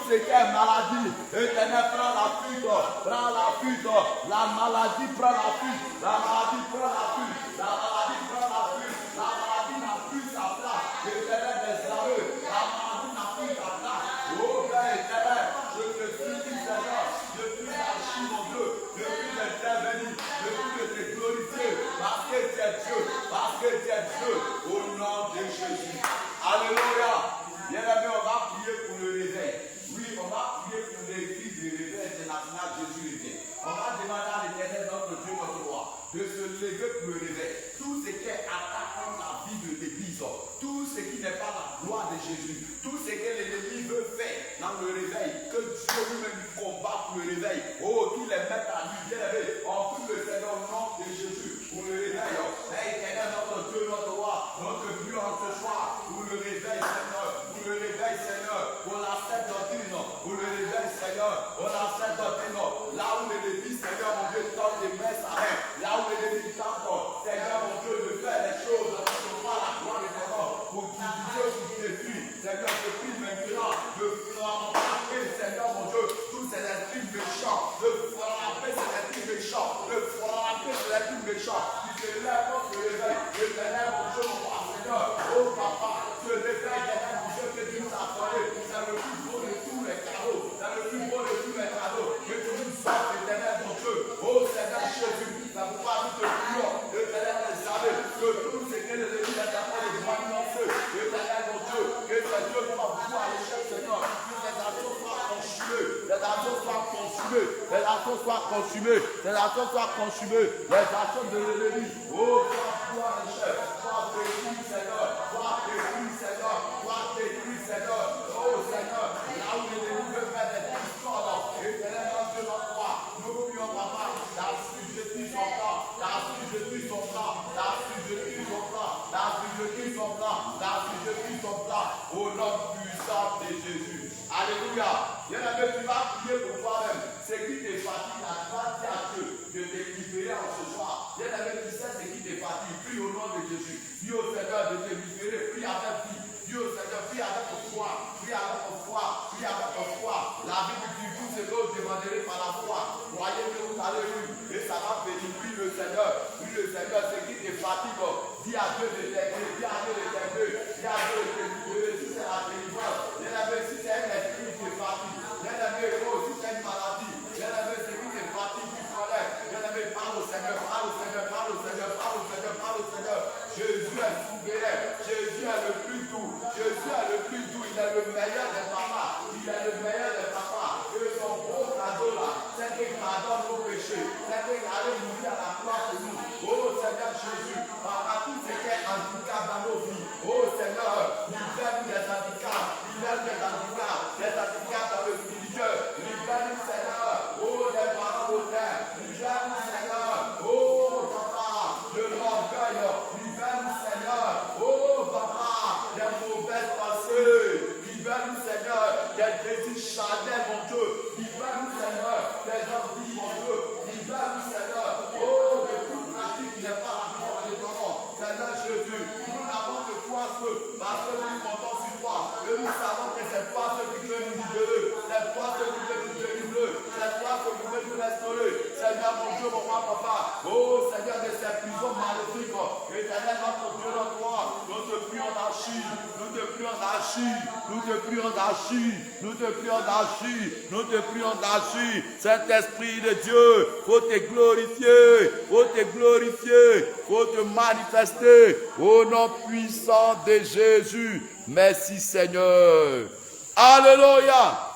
ce qui est maladie, éternel, prends la fuite, prends la fuite, la maladie prend la fuite, la maladie prend la fuite, la maladie prend la fuite, la maladie n'a plus sa place, éternel des arrêts, la maladie n'a plus sa place. Oh Père éternel, je te supplie Seigneur, je prie d'agir mon Dieu, je prie d'intervenir, je prie de te glorifier, parce que tu es Dieu, parce que tu es Dieu, au nom de Jésus. Alléluia. Bien-aimé, on va prier pour le réveil. Oui, on va prier pour les filles du réveil international Jésus revient. On va demander à l'Éternel, notre Dieu, notre roi, de se lever pour le réveil. Tout ce qui est attaquant la vie de l'Église, tout ce qui n'est pas la gloire de Jésus, tout ce que l'ennemi veut faire dans le réveil, que Dieu lui-même combat pour le réveil. Oh, qu'il les mette à lui, bien aimé, en tout le Seigneur au nom de Jésus, pour le réveil. Éternel, notre Dieu, notre roi, notre Dieu en ce soir, pour le réveil, Seigneur, pour le réveil, Seigneur, pour la sainte doctrine, pour le réveil, Seigneur, pour la sainte doctrine, là où l'ennemi, Seigneur, mon Dieu, tente de mettre sa main, là où l'ennemi tente, Seigneur, mon Dieu, de faire des choses, pour voir la gloire de ton nom, pour diviser, pour détruire, Seigneur, je prie maintenant, de frapper, Seigneur, mon Dieu, tous ces esprits méchants, de frapper ces esprits méchants, de frapper ces esprits méchants, qui se lèvent contre le réveil, éternel, mon Dieu, mon roi, Seigneur, oh papa, ce réveil, éternel, mon Dieu, que tu nous as donné, c'est le plus beau de tous les cadeaux, c'est le plus beau de tous les cadeaux, que tu nous offres, éternel, mon Dieu, oh Seigneur Jésus, ça vous parle de prions, éternel, les amis, que tout ce que les ennemis est en train de voir en feu, éternel, mon Dieu, que ce Dieu soit pouvoir à l'échelle, Seigneur, que les actions soient consumées, les actions soient consumées, les actions soient consumées, les actions soient consumées, les actions de l'ennemi, oh, sois pouvoir à l'échelle, sois détruit, Seigneur, sois détruit, Seigneur, sois détruit, Seigneur, oh Seigneur, là où l'ennemi veut faire des discordes, éternel, notre Dieu, notre roi, nous prions, papa, l'assujettis son plan, l'assujettis son plan, l'assujettis son plan, l'assujettis son plan, l'assujettis son plan, au nom puissant de Jésus. Alléluia. Bien-aimé, tu vas prier pour toi-même. Ce qui te fatigue, tu vas dire à Dieu de te libérer en ce soir. Bien-aimé, tu sais ce qui te fatigue. Prie au nom de Jésus. Dis au Seigneur de te libérer. Prie avec vie. Dis au Seigneur, prie avec ton foi. Prie avec ton foi. Prie avec ton foi. La Bible dit tout ce que vous demanderez par la foi. Croyez que vous allez eu. Et ça va venir. Prie le Seigneur. Prie le Seigneur. Ce qui te fatigue. Dis à Dieu de t'aider. Dis à Dieu de t'aider. Dis à Dieu de te libérer. Si c'est la délivrance. Bien-aimé, si c'est un esprit qui te fatigue. Bien-aimé, si c'est une maladie. Bien-aimé, ce qui te fatigue, tu connais. Bien-aimé, parle au Seigneur. Parle au Seigneur. Parle au Seigneur. Parle au Seigneur. Parle au Seigneur. Jésus est souverain. Jésus est le plus doux. Jésus est le plus doux. Il est le meilleur des papas. Il est le meilleur des papas. Et son gros cadeau là, c'est qu'il pardonne nos péchés. C'est qu'il allait mourir à la croix pour nous. Oh Seigneur Jésus, par tout ce qui est handicap dans nos vies. Oh Seigneur, libère-nous des handicaps. Libère-nous des handicaps. Des handicaps dans le spirituel. Libère-nous Seigneur. Oh des parents au terre. Libère-nous Seigneur. Oh papa, de l'orgueil. Libère-nous Seigneur. Oh papa, des mauvaises pensées. Libère-nous Seigneur. Des désirs charnels, mon Dieu. Libère-nous Seigneur. Des envies, mon Dieu. Libère-nous Seigneur. Oh, de toute pratique qui n'est pas la gloire de ton nom. Seigneur Jésus, nous n'avons que toi seul, parce que nous comptons sur toi. Et nous savons que c'est toi seul qui peut nous libérer. C'est toi seul qui peut nous délivrer. C'est toi seul qui peut nous restaurer. Seigneur, mon Dieu, mon roi, papa. Oh, Seigneur, de ces prisons maléfiques. Éternel, notre Dieu, notre roi. Nous te prions d'agir. Nous te prions d'agir. Nous te prions d'agir. Nous te prions d'agir. Nous te prions d'agir. Saint-Esprit de Dieu, faut te glorifier. Faut te glorifier. Faut te manifester. Au nom puissant de Jésus. Merci Seigneur. Alléluia.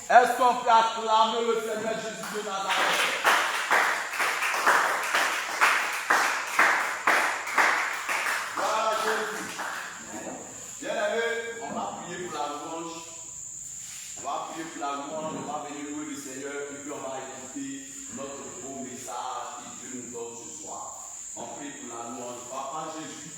Est-ce qu'on peut acclamer le Seigneur Jésus de Nazareth? Voilà Jésus. Bien aimé, on va prier pour la louange. On va prier pour la louange. On va venir louer le Seigneur. Et puis on va écouter notre beau message que Dieu nous donne ce soir. On prie pour la louange. Papa Jésus,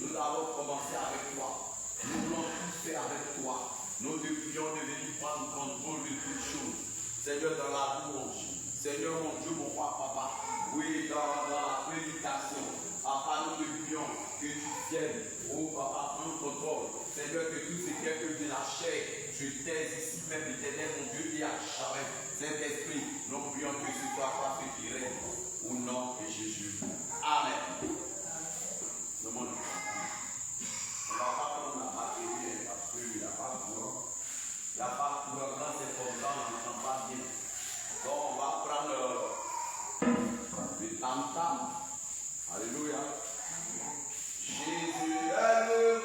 nous avons commencé avec toi. Nous voulons tout faire avec toi. Nous te prions de venir prendre contrôle de toutes choses. Seigneur, dans la louange. Seigneur, mon Dieu, mon roi, papa. Oui, dans la prédication. Papa, nous te prions que tu viennes. Oh, papa, prends contrôle. Seigneur, que tout ce qui est que de la chair, je t'aise ici même après. Saint-Esprit, nous prions que ce soit toi qui règne au nom de Jésus. Amen. Le monde. On ne va pas prendre la batterie parce qu'il n'y a pas de courant. Il n'y a pas de courant. Quand c'est comme ça, on n'entend pas bien. Donc on va prendre le tam-tam. Alléluia. Jésus règne,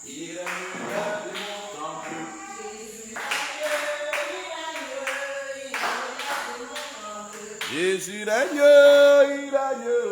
il règne de mon temple. Jésus règne, il règne.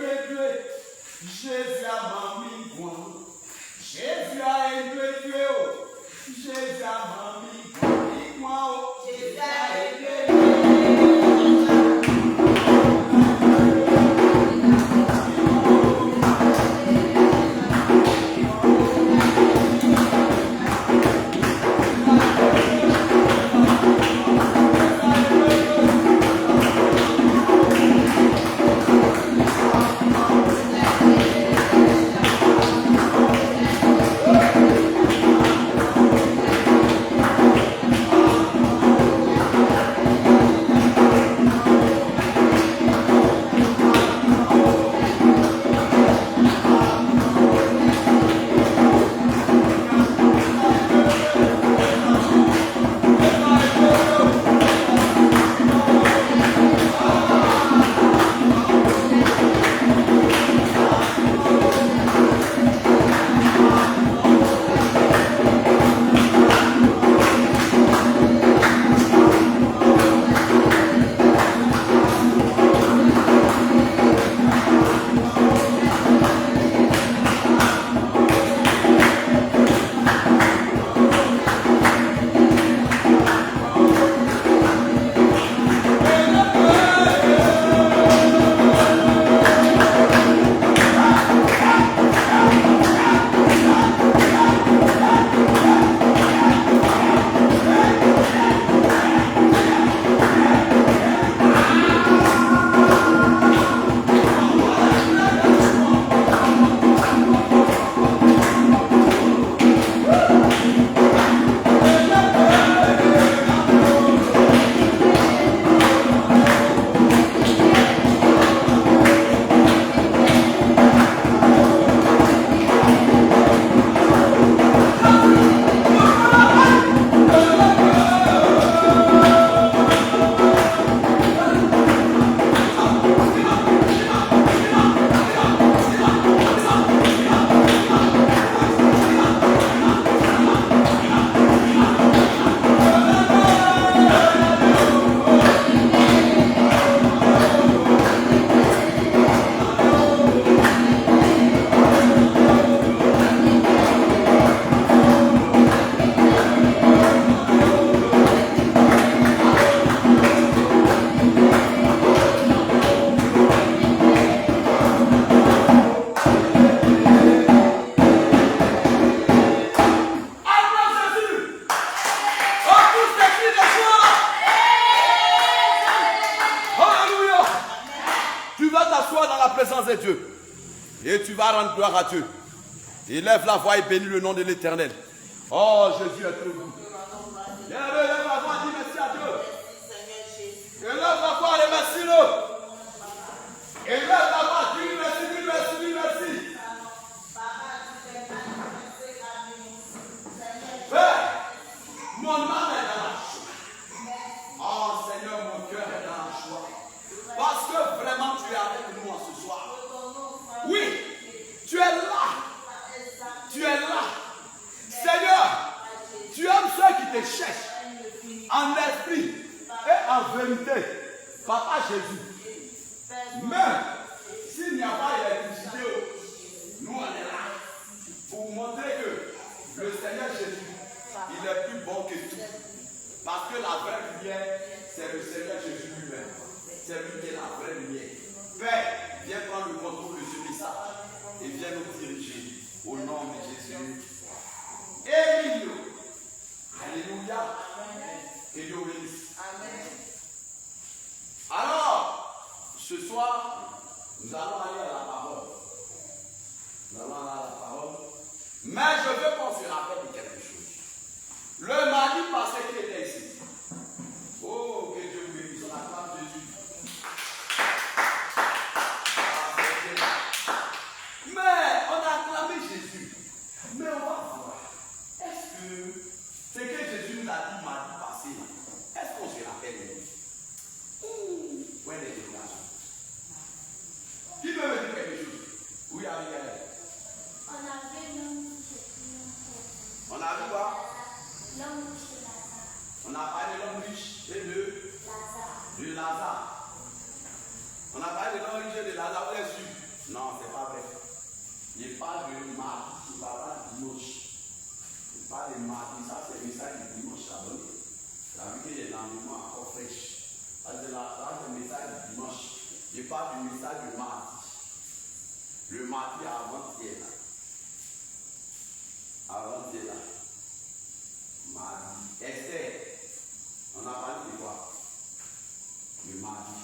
élevé. Jésus a mis point. Jésus a élevé. Jésus a mis point. Jésus a élevé. Dieu. Et tu vas rendre gloire à Dieu. Élève la voix et bénis le nom de l'Éternel. Oh, Jésus est trop doux. Élève la voix, dis merci à Dieu. Élève la voix, remercie-le. Élève la voix, dis merci, dis merci, dis merci. Père, mon âme est dans la joie. Oh Seigneur, mon cœur est dans la joie. Parce que vraiment tu es avec nous ce soir. Oui, tu es là. Tu es là. Seigneur, tu aimes ceux qui te cherchent en esprit et en vérité. Papa Jésus. Mais s'il n'y a pas d'électricité, nous on est là pour montrer que le Seigneur Jésus, il est plus bon que tout. Parce que la vraie lumière, c'est le Seigneur Jésus lui-même. C'est lui qui est la vraie lumière. Père, viens prendre le contrôle de ce message et viens nous diriger au nom de Jésus. Emilio. Alléluia. Que Dieu bénisse. Amen. Alors, ce soir, nous allons aller à la parole. Nous allons aller à la parole. Mais je veux qu'on se rappelle de quelque chose. Le mardi passé qui était ici. Oh, que Dieu bénisse. On acclame Jésus. Mais on a acclamé Jésus. Mais on va voir. Est-ce que ce que Jésus nous a dit mardi passé, est-ce qu'on se rappelle? Où est l'éducation? Qui veut mardi avant-hier là. Avant-hier là. Mardi. Esther, on a parlé de quoi? Le mardi.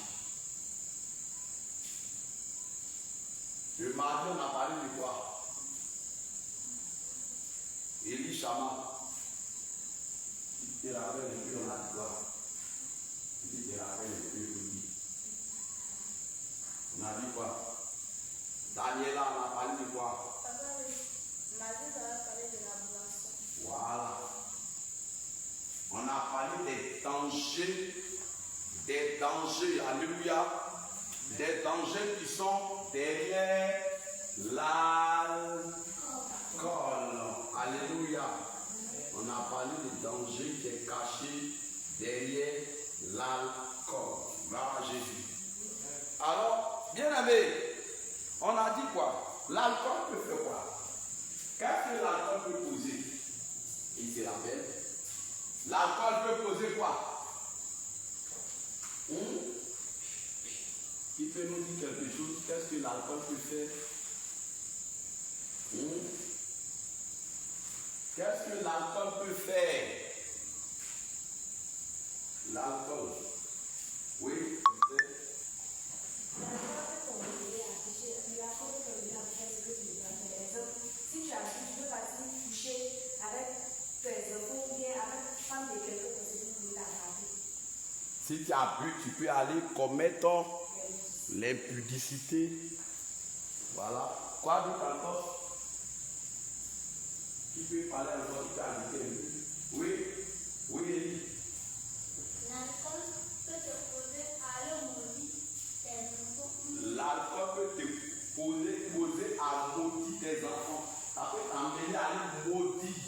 Le mardi, on a parlé de quoi? Élie Chama. Si tu te rappelles un peu, on a dit quoi? Si tu te rappelles un peu, oui. On a dit quoi? Daniela, on a parlé de quoi? Mardi, ça va parler de la boisson. Voilà. On a parlé des dangers, alléluia, des dangers qui sont derrière l'alcool. Alléluia. On a parlé des dangers qui est caché derrière l'alcool. Gloire à Jésus. Alors, bien aimé, on a dit quoi? L'alcool peut faire quoi? Qu'est-ce que l'alcool peut causer? Il se rappelle. L'alcool peut causer quoi? Qui peut nous dire quelque chose? Qu'est-ce que l'alcool peut faire? Qu'est-ce que l'alcool peut faire? L'alcool. Oui, c'est... Si tu as dit, tu peux partir coucher avec tes enfants ou bien avec la femme de quelqu'un pour se dire t'attraper. Si tu as bu, tu peux aller commettre l'impudicité. Voilà. Quoi d'autre encore? Qui peut parler encore? Qui peut ajouter? Oui. Oui, Elie. L'alcool peut te poser à le maudit tes enfants. L'alcool peut te poser à maudire tes enfants. Ça peut t'amener à aller maudire.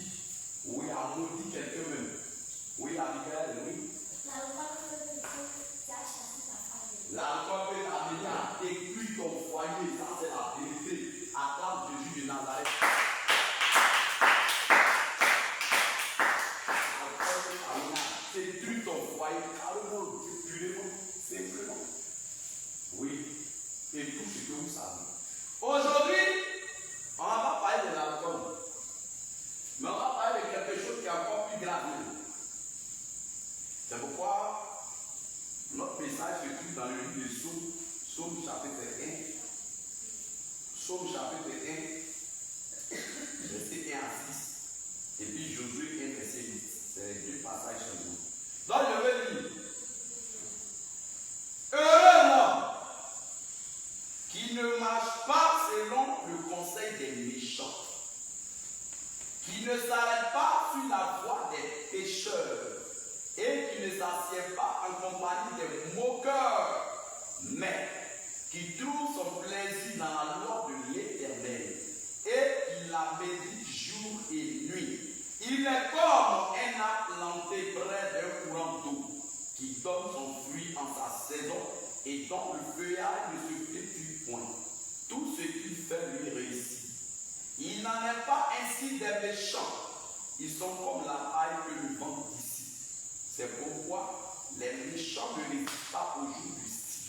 Oui, à maudire quelqu'un même. Oui, Abigail, oui. L'alcool peut te dire tu as chassé ta femme. L'alcool peut t'amener à détruire ton foyer. Ça, c'est la vérité. Acclame Jésus de Nazareth. L'alcool peut t'amener à détruire ton foyer. Carrément, purement, simplement. Oui. Et tout ce que vous savez. Aujourd'hui, on va pas parler de l'alcool. Mais on va parler de quelque chose qui est encore plus grave. C'est pourquoi notre message se trouve dans le livre de Psaume chapitre 1. Psaume chapitre 1, verset 1 à 6. Et puis Josué 1, verset 8. C'est les deux passages chez nous. Donc je vais lire. Heureux l'homme qui ne marche pas selon le conseil des méchants, qui ne s'arrête pas sur la voie des pécheurs, et qui ne s'assied pas en compagnie des moqueurs, mais qui trouve son plaisir dans la loi de l'Éternel, et qui la médite jour et nuit. Il est comme un arbre planté près d'un courant d'eau, qui donne son fruit en sa saison, et dont le feuillage ne se flétrit point. Tout ce qu'il fait lui réussit. Il n'en est pas ainsi des méchants. Ils sont comme la paille que le vent dissipe. C'est pourquoi les méchants ne résistent pas au jour du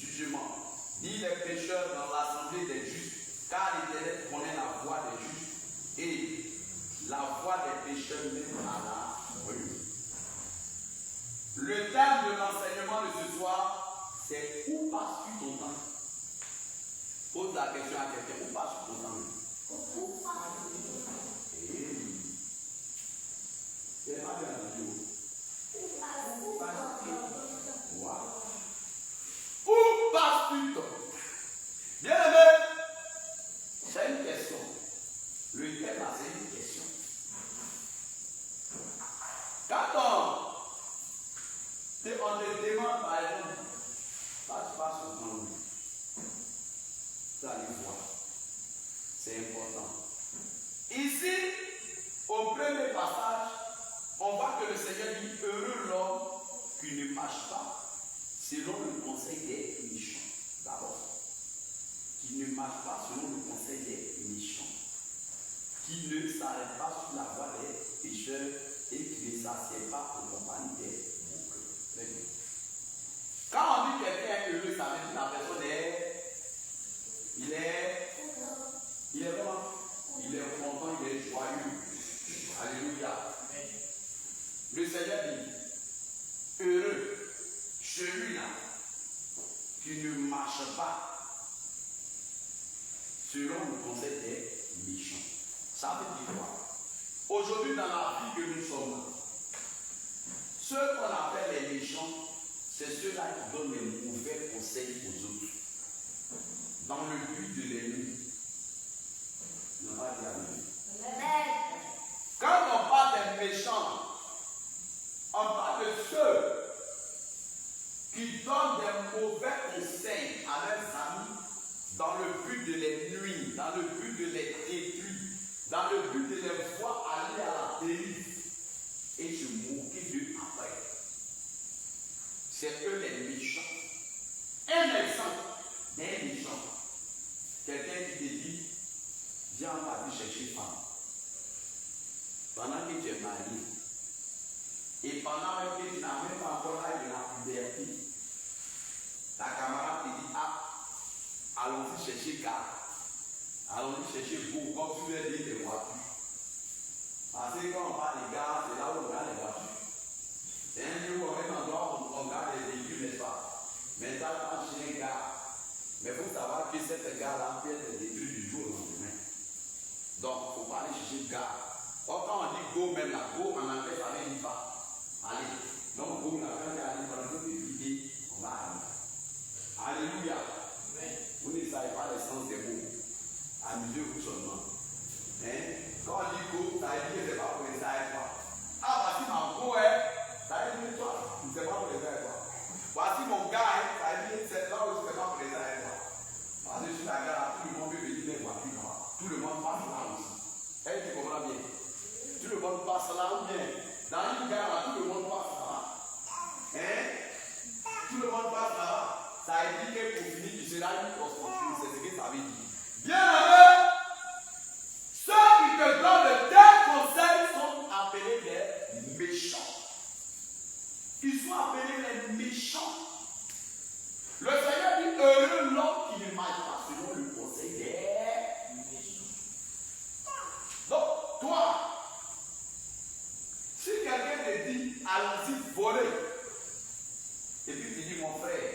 jugement, ni les pécheurs dans l'assemblée des justes, car l'Éternel connaît la voie des justes et la voie des pécheurs mène à la ruine. Le thème de l'enseignement de ce soir, c'est où passes-tu ton temps? Pose la question à quelqu'un, où passes-tu ton temps? C'est pas bien la vidéo. Où passes-tu ton temps? Bien aimé, c'est une question. Le thème là, c'est une question. Quand on te demande par exemple, là tu passes ton temps, tu vas aller voir. C'est important. Ici, au premier passage, on voit que le Seigneur dit heureux l'homme qui ne marche pas selon le conseil des méchants. D'abord, qui ne marche pas selon le conseil des méchants, qui ne s'arrête pas sur la voie des pécheurs et qui ne s'assied pas en compagnie des moqueurs. Quand on dit quelqu'un est heureux, ça veut dire que la personne est. Il est. Il est comment? Il est content, il est joyeux. Alléluia. Le Seigneur dit, heureux celui-là qui ne marche pas selon le conseil des méchants. Ça veut dire quoi? Aujourd'hui, dans la vie que nous sommes, ceux qu'on appelle les méchants, c'est ceux-là qui donnent les mauvais conseils aux autres, dans le but de les nuire. On va dire amen. Quand on parle des méchants, on parle de ceux qui donnent des mauvais conseils à leurs amis dans le but de les nuire, dans le but de les détruire, dans le but de les voir aller à la dérive et se moquer d'eux après. C'est eux les méchants. Un exemple d'un méchant. Quelqu'un qui te dit, viens en partie chercher femme. Pendant que tu es marié, et pendant que tu n'as même pas encore l'âge de la puberté, ta camarade te dit, ah, allons-y chercher gars, allons-y chercher beau, comme tu veux dire des voitures. Parce que quand on parle des gars, c'est là où on regarde les voitures. C'est un lieu où on est en endroit où on regarde les véhicules, n'est-ce pas? Mais ça, quand chez un gars, mais il faut savoir que cette gars-là peut être détruit du jour au lendemain. Donc, il ne faut pas aller chercher le gars. Or, quand on dit go, même là, go en anglais, ça veut dire pas. Allez. Donc, go, la fin de l'année, on va éviter, on va aller. Alléluia. Vous ne savez pas l'essence des mots. Amusez-vous seulement. Hein? Quand on dit go, ça veut dire que ce n'est pas pour les aider quoi. Ah, voici ma go, ça veut dire toi, ce n'est pas pour les aider quoi. Voici mon gars, ça veut dire c'est là où ce n'est pas pour les aider quoi. Parce que je suis la gare, tout le monde veut venir les voitures là. Tout le monde passe là aussi. Et tu comprends bien? Tout le monde passe là ou bien? Dans une gare là, tout le monde passe là. Hein? Tout le monde passe là. Ça veut dire que pour finir, tu seras une prostituée. C'est ce que ça veut dire. Bien aimé, ceux qui te donnent de tels conseils sont appelés des méchants. Ils sont appelés les méchants. Le Seigneur dit heureux l'homme qui ne marche pas selon le conseil des méchants. Donc, toi, si quelqu'un te dit allons-y voler, et puis tu dis mon frère,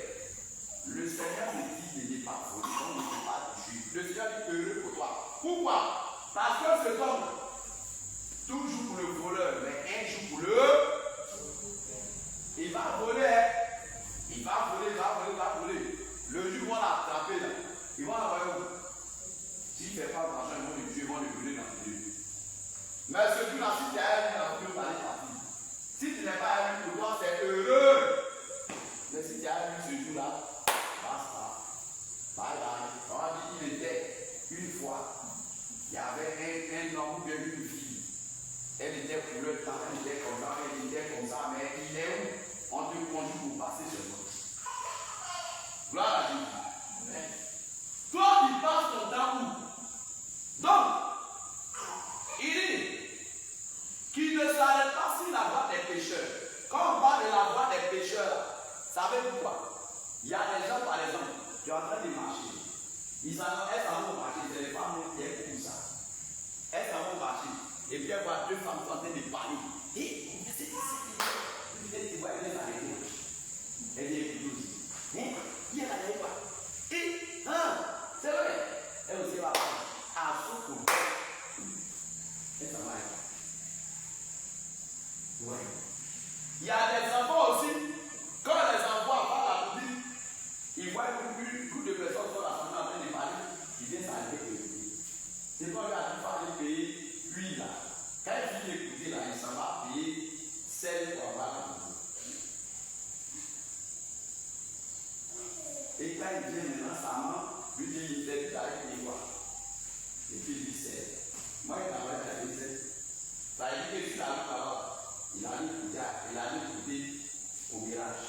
le Seigneur me dit de ne pas voler, donc ne peut pas toucher. Le Seigneur dit heureux pour toi. Pourquoi? Parce que cet homme, toujours pour le voleur, mais un jour pour le, il va voler. Il va voler, il va voler, il va voler. Le jour où on l'a attrapé, là, ils vont l'envoyer où? S'il ne fait pas d'argent, ils vont le tuer, ils vont le brûler dans le feu. Mais ce jour-là, si tu as un la voiture, aller partir. Si tu n'es pas un pour toi, c'est heureux. Mais si tu as eu ce jour-là, basta. Bye bye. On a dit qu'il était une fois, il y avait un homme ou bien une fille. Elle était pour le temps, elle était comme ça, mais il est où? On te conduit pour passer sur moi. Gloire à Dieu. Amen. Toi, tu passes ton temps où? Donc, il dit qu'il ne s'arrête pas sur la voie des pécheurs. Quand on parle de la voie des pécheurs, ça veut dire quoi? Il y a des gens, par exemple, qui sont en train de marcher. Elles s'en vont marcher, c'est les femmes qui aiment tout ça. Elles s'en vont marcher. Et puis elles voient deux femmes en train de parler. Et c'est tu vois, elle est arrêtée. Elle est épouse. Mais, il y a la quoi? Et, c'est vrai. Elle aussi va à son coup. Et ça va être. Ouais. Il y a des enfants aussi. Quand les enfants parlent à la petite, ils voient une groupe de personnes sur la famille en train de parler. Ils viennent s'arrêter pour écouter. C'est pas qu'il a fallu payer lui là. Quand il finit d'écouter là, il s'en va payer celle pour avoir la maison. Et quand il vient maintenant, sa maman lui dit il est avec les voix. Et puis il dit c'est. Moi, il m'a dit c'est. Ça veut dire que si la route là-bas, il a écouté au virage.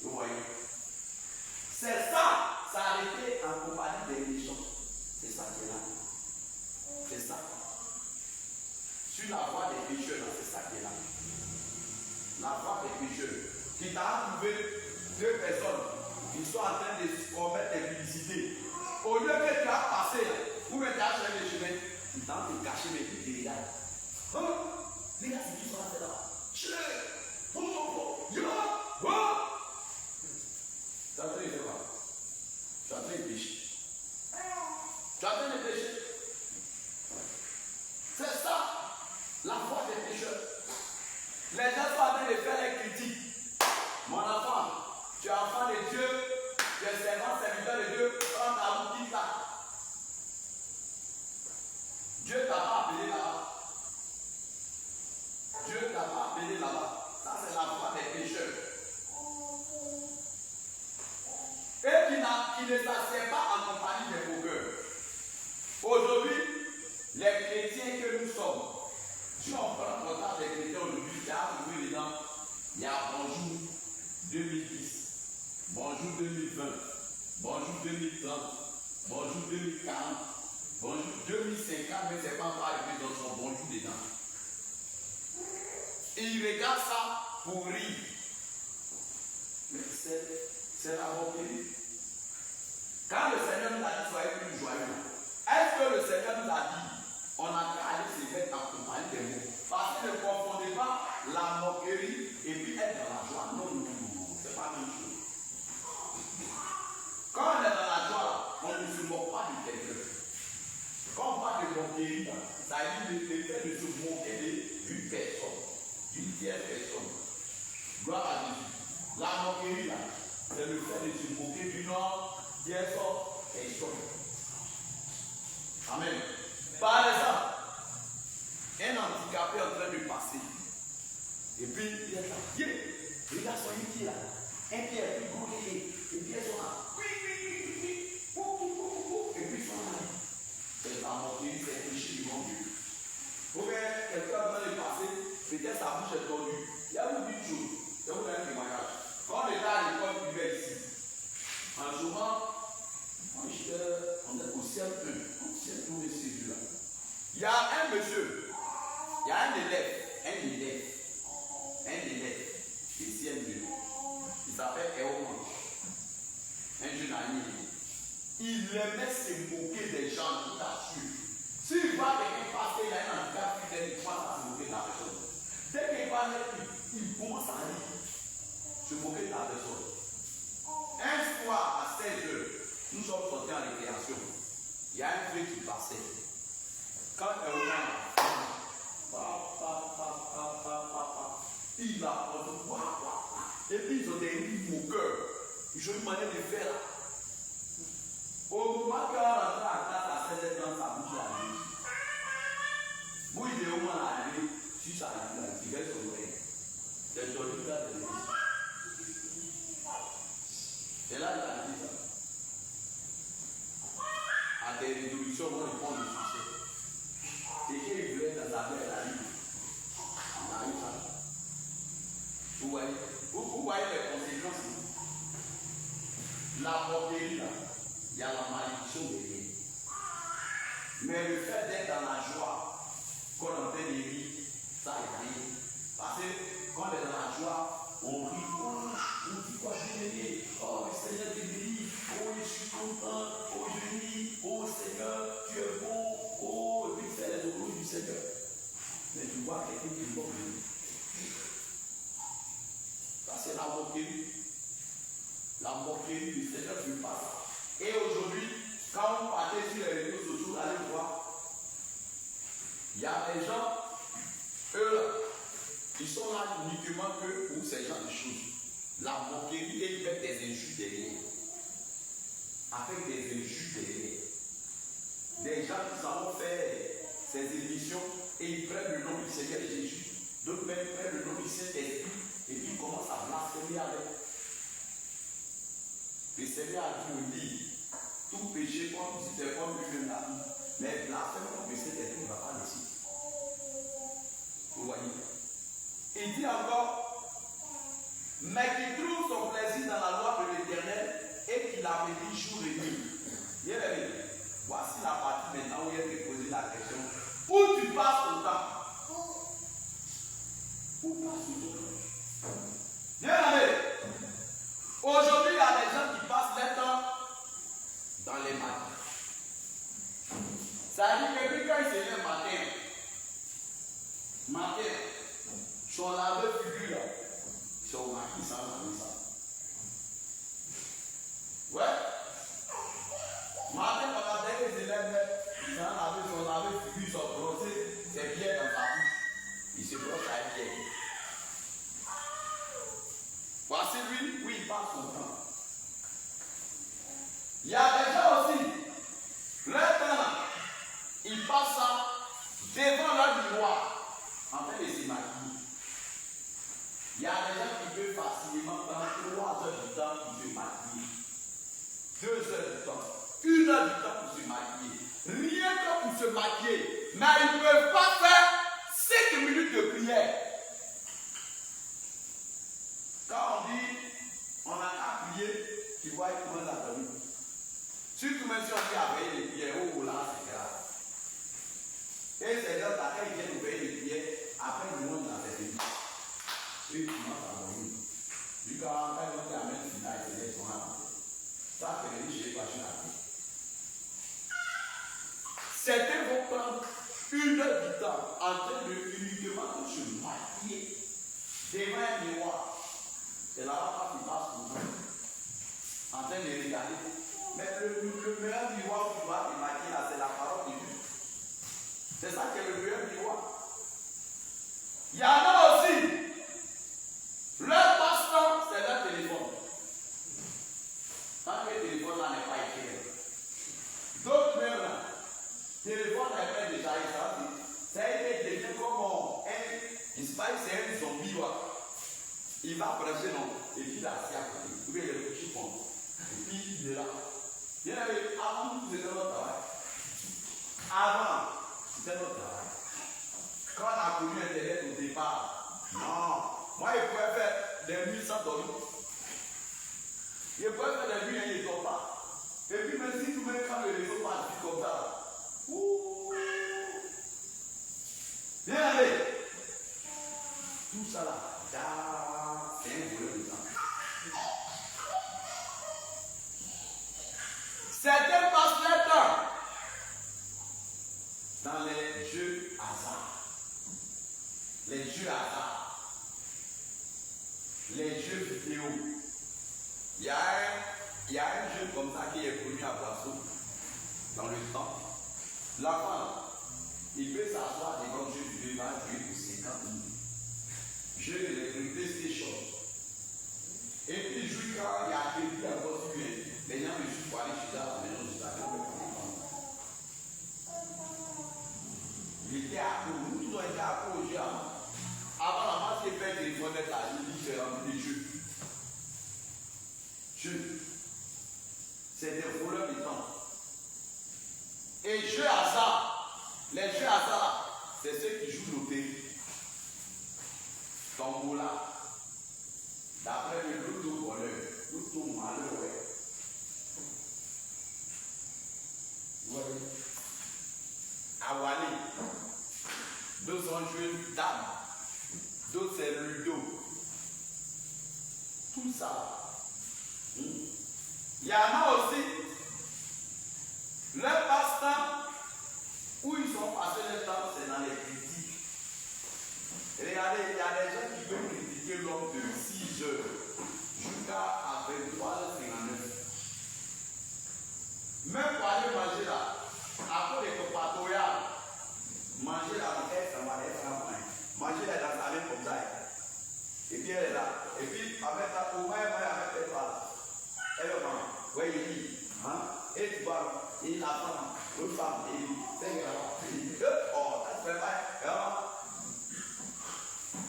Vous voyez? C'est ça, ça a été en compagnie des méchants. C'est ça qui est là. C'est ça. Dans te cacher mes petits les gars. Les gars, c'est qui sont là là. Tu es en train de faire quoi? Tu es en train de pécher. Tu es en train de pécher. C'est ça, la foi des pécheurs. Les gens sont en train de faire les critiques. Mon enfant, tu es enfant de Dieu, tu es servant, serviteur de Dieu, prends ta route, quitte là. Dieu ne t'a pas appelé là-bas. Dieu ne t'a pas appelé là-bas. Ça, c'est la foi des pécheurs. Et qui ne s'assied pas en compagnie des moqueurs. Aujourd'hui, les chrétiens que nous sommes, si on prend le temps des chrétiens aujourd'hui, il y a trouvé dedans, il y a bonjour 2010, bonjour 2020, bonjour 2030, bonjour 2040, bonjour 2050, mais c'est pas encore arrivé dans son bonjour dedans. Et il regarde ça pour rire. Mais c'est la moquerie. Quand le Seigneur nous a dit soyez plus joyeux, est-ce que le Seigneur nous a dit on a qu'à aller se mettre en compagnie des mots? Parce que ne confondez pas la moquerie et puis être dans la joie. Non, non, non, c'est pas la même chose. Quand on est dans la joie, on ne se moque pas de quelqu'un. Quand on parle de moquerie, ça dit le fait de se moquer d'une personne, d'une tierce personne. Gloire à Dieu. La moquerie, là, c'est le fait de se moquer d'une tierce personne. Amen. Par exemple, un handicapé est en train de passer. Et puis, il est là. Les gars sont ici là. Un pied est plus gros que les pieds sont là. Et puis, ils sont là. C'est la moquerie, c'est le péché du bon Dieu. Vous voyez, quelqu'un est en train de passer, peut-être sa bouche est tordue. Il y a une petite chose. C'est vous un témoignage. Quand on était à l'école privée ici, en souvent, on est au CM1. On est séduit là. Il y a un monsieur, il y a un élève, ici un jeune, il s'appelle Eoman, un jeune ami. Il aimait se moquer des gens, tout à suivre. S'il voit quelqu'un passer, il y a un handicap, il commence à se moquer de la personne. Dès qu'il parle, il commence à rire, se moquer de la personne. Un soir, à 16h, nous sommes sortis en récréation. Il y a un vieux qui passait. Quand il a et puis ils ont des rires moqueurs. Ils ont une manière de faire là. Au moment qu'on rentre à classe à 16h30, sa bouche à lui. Vous, il est au moins arrivé, si ça arrive, il va se oreille. C'est joli là de l'église. Et là, il a dit ça. À des résolutions, on répond le succès. Et qu'il voulait dans sa vie, elle a eu. On a eu ça. Vous voyez les conséquences. La moquerie, là, il y a la malédiction derrière. Mais le fait d'être dans la joie, qu'on entend les rires, ça est rien. Parce que quand on est dans la joie, on rit, on dit quoi, je vais aimer. Oh, le Seigneur te bénit. Oh, je suis content. Oh, je ris. Oh, Seigneur, tu es bon. Oh, et puis faire les louanges du Seigneur. Mais tu vois quelqu'un qui est bon. Ça, c'est la moquerie. La moquerie du Seigneur ne fait pas ça. Et aujourd'hui, quand vous partez sur les réseaux sociaux, allez voir. Il y a des gens, eux là, ils sont là uniquement que pour ces genres de choses. La moquerie, et ils mettent des injures derrière. Avec des injures derrière. Des gens qui savent faire ces émissions et ils prennent le nom du Seigneur Jésus. D'autres même prennent le nom du Saint-Esprit et puis ils commencent à blasphémer avec. Le Seigneur a dit au livre, tout péché comme si c'était comme lui-même la vie. Mais blasphème contre le Saint-Esprit ne va pas laisser. Vous voyez? Il dit encore, mais qui trouve son plaisir dans la loi de l'Éternel et qui la médite jour et nuit. Bien aimé, voici la partie maintenant où il est posé la question. Où tu passes au temps? Où passes au temps? Bien aimé, aujourd'hui il y a des gens qui passent leur temps dans les maths. Ça dit que quand il se lève matin, son laveur figure là, son mari sans laver ça. Ouais. Matin, pendant dès que se lève, son laveur figure, son brossé, c'est bien dans sa bouche. Il se brosse avec bien. Voici lui, oui, il passe son temps. Il y a des gens aussi, leur temps, ils passent ça devant leur miroir, en train de se maquiller. Il y a des gens qui peuvent facilement prendre 3 heures du temps pour se maquiller, 2 heures du temps, 1 heure du temps pour se maquiller, rien que pour se maquiller, mais ils ne peuvent pas faire 5 minutes de prière. Quand on dit, on a qu'à prier, tu vois, il commence à dormir. Surtout même si on dit à veiller les prières, oh là, c'est grave. Et c'est là, quand ils viennent veiller les prières, après le monde dans cette vie. Puis tu commences à dormir. Du coup, quand ils vont dire, amen, tu n'as pas été son âme. Ça, c'est le riche, je n'ai pas joué la vie. Certains vont prendre 1 heure du temps en train de uniquement se maquiller devant un miroir. C'est là-bas qui passe pour nous. En train de regarder. Mais le meilleur miroir que tu vas te maquiller là, c'est la parole de Dieu. C'est ça qui est le meilleur miroir. Il y en a aussi. Leur passe-temps, c'est leur téléphone. Tant que le téléphone là n'est pas éclairé. D'autres même là, le téléphone n'est pas déjà éclairé. Ça a été devenu comme un zombie. Il va prêcher non. Et puis il est assis à côté. Vous voyez le petit pont. Et puis il est là. Bien aimé, avant nous, c'était notre travail. Avant, c'était notre travail. Quand on a connu Internet au départ, non. Moi, il pouvait faire des nuits sans dormir. Il pouvait faire des nuits et il ne dort pas. Et puis, même si tout le monde, quand le réseau passe comme ça, ouh. Bien aimé. Tout ça là, c'est un voleur de temps. Certains passent leur temps dans les jeux hasard. Les jeux hasard. Les jeux vidéo. Il y a un jeu comme ça qui est connu à Brasso dans le temps. L'enfant, il peut s'asseoir devant le jeu vidéo, il va jouer pour 50 minutes. Jeu de PlayStation. Et puis il joue quand il y a quelqu'un à cause de lui. Les gens me jouent pour aller chez la maison de la maison. Il était à court. Nous tous on était à court au jeu avant. Avant la masse qui fait téléphone d'être là, il dit c'est rempli de jeux. Jeux. C'est des voleurs de temps. Et jeux hasard. Les jeux hasard, c'est ceux qui jouent loterie. Tombola. D'après le loto voleur, loto malheur, ouais. Vous voyez? Awali. D'autres ont joué dame. D'autres c'est ludo. Tout ça. Il y en a aussi. Leur passe-temps, où ils ont passé le temps, c'est dans les critiques. Regardez, il y a des gens qui peuvent critiquer l'homme de 6 heures jusqu'à 23h59. Même pour aller manger là, après les compatoyales, manger là, ça va être un point. Manger là dans sa main comme ça. Et puis elle est là. Et puis avec la au moins avec elle parle. Elle va. Oui, il dit. Hein? Et tu vois, il la femme, l'autre femme, il dit, c'est grave. Il dit, oh, ça se fait pas.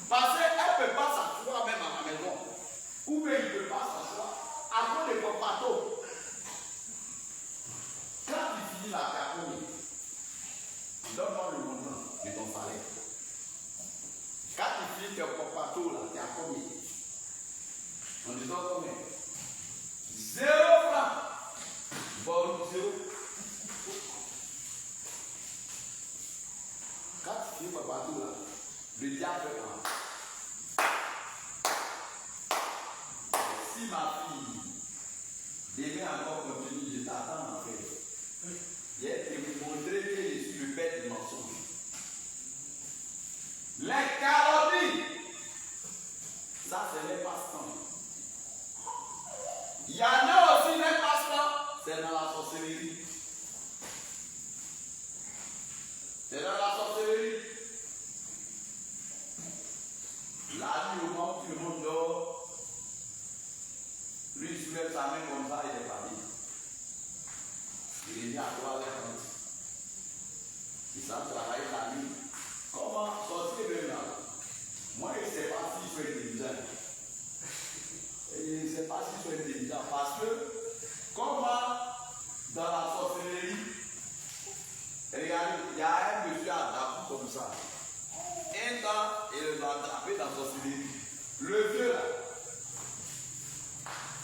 Parce qu'elle ne peut pas s'asseoir même à la maison. Ou bien il ne peut pas s'asseoir. Avant les copatos. Quand il finit la carrière, donne-moi le montant de ton salaire. Quand il finit tes copatos, là, tu as combien? En disant combien? 0 francs. Bon, 0. Quand tu finis copatos, là, le diable fait quoi? Si ma fille devait encore continuer, je t'attends en fait. Je vais te montrer que je suis Ils savent travailler la nuit. Comment sortir même là? Moi, je ne sais pas si je suis intelligent. Je ne sais pas si je suis intelligent parce que, comment dans la sorcellerie, regardez, il y a un monsieur à Dabou comme ça. Un temps, il les a attrapés dans la sorcellerie. Le vieux là,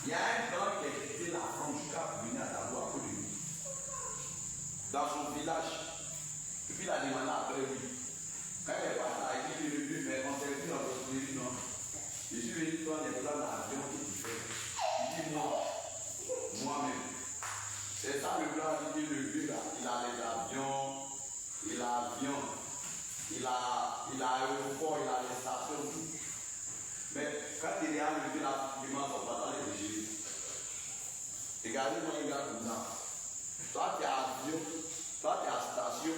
il y a un temps qui a quitté la France jusqu'à venir à Dabou à cause de lui. Dans son village. Et puis il a demandé après lui. Quand il est parti, il a dit le vieux, mais on s'est vu dans la sorcellerie, non? Je suis venu prendre les plans d'avion que tu fais. Il dit moi-même. C'est ça le plan, il dit le vieux là. Il a les avions, il a l'avion, il a l'aéroport, il a les stations, tout. Mais quand il est arrivé là, il m'a pas dans les déchets. Regardez-moi un gars comme ça. Toi, tu es à avion, toi, tu es à station,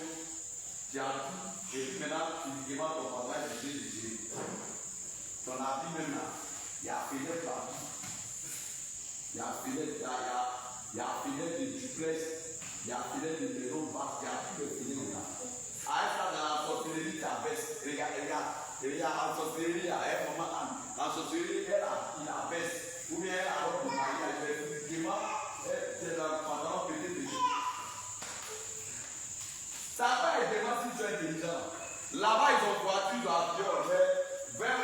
tu as tout. Et puis maintenant, tu demandes ton papa de déchets. Ton habit même là, il y a fenêtre partout. Il y a fenêtre là, il y a fenêtre de duplex, il y a fenêtre de maison basse, il y a tout de fenêtre là. À ça dans la sorcellerie, tu abaisse. Regarde, en sorcellerie, il y a un moment, en sorcellerie, il abaisse. Ou bien elle a un mariage, effectivement, c'est dans le pantalon peut-être de chute. Ça n'a pas été si tu es intelligent. Là-bas, ils ont voiture d'avion, vers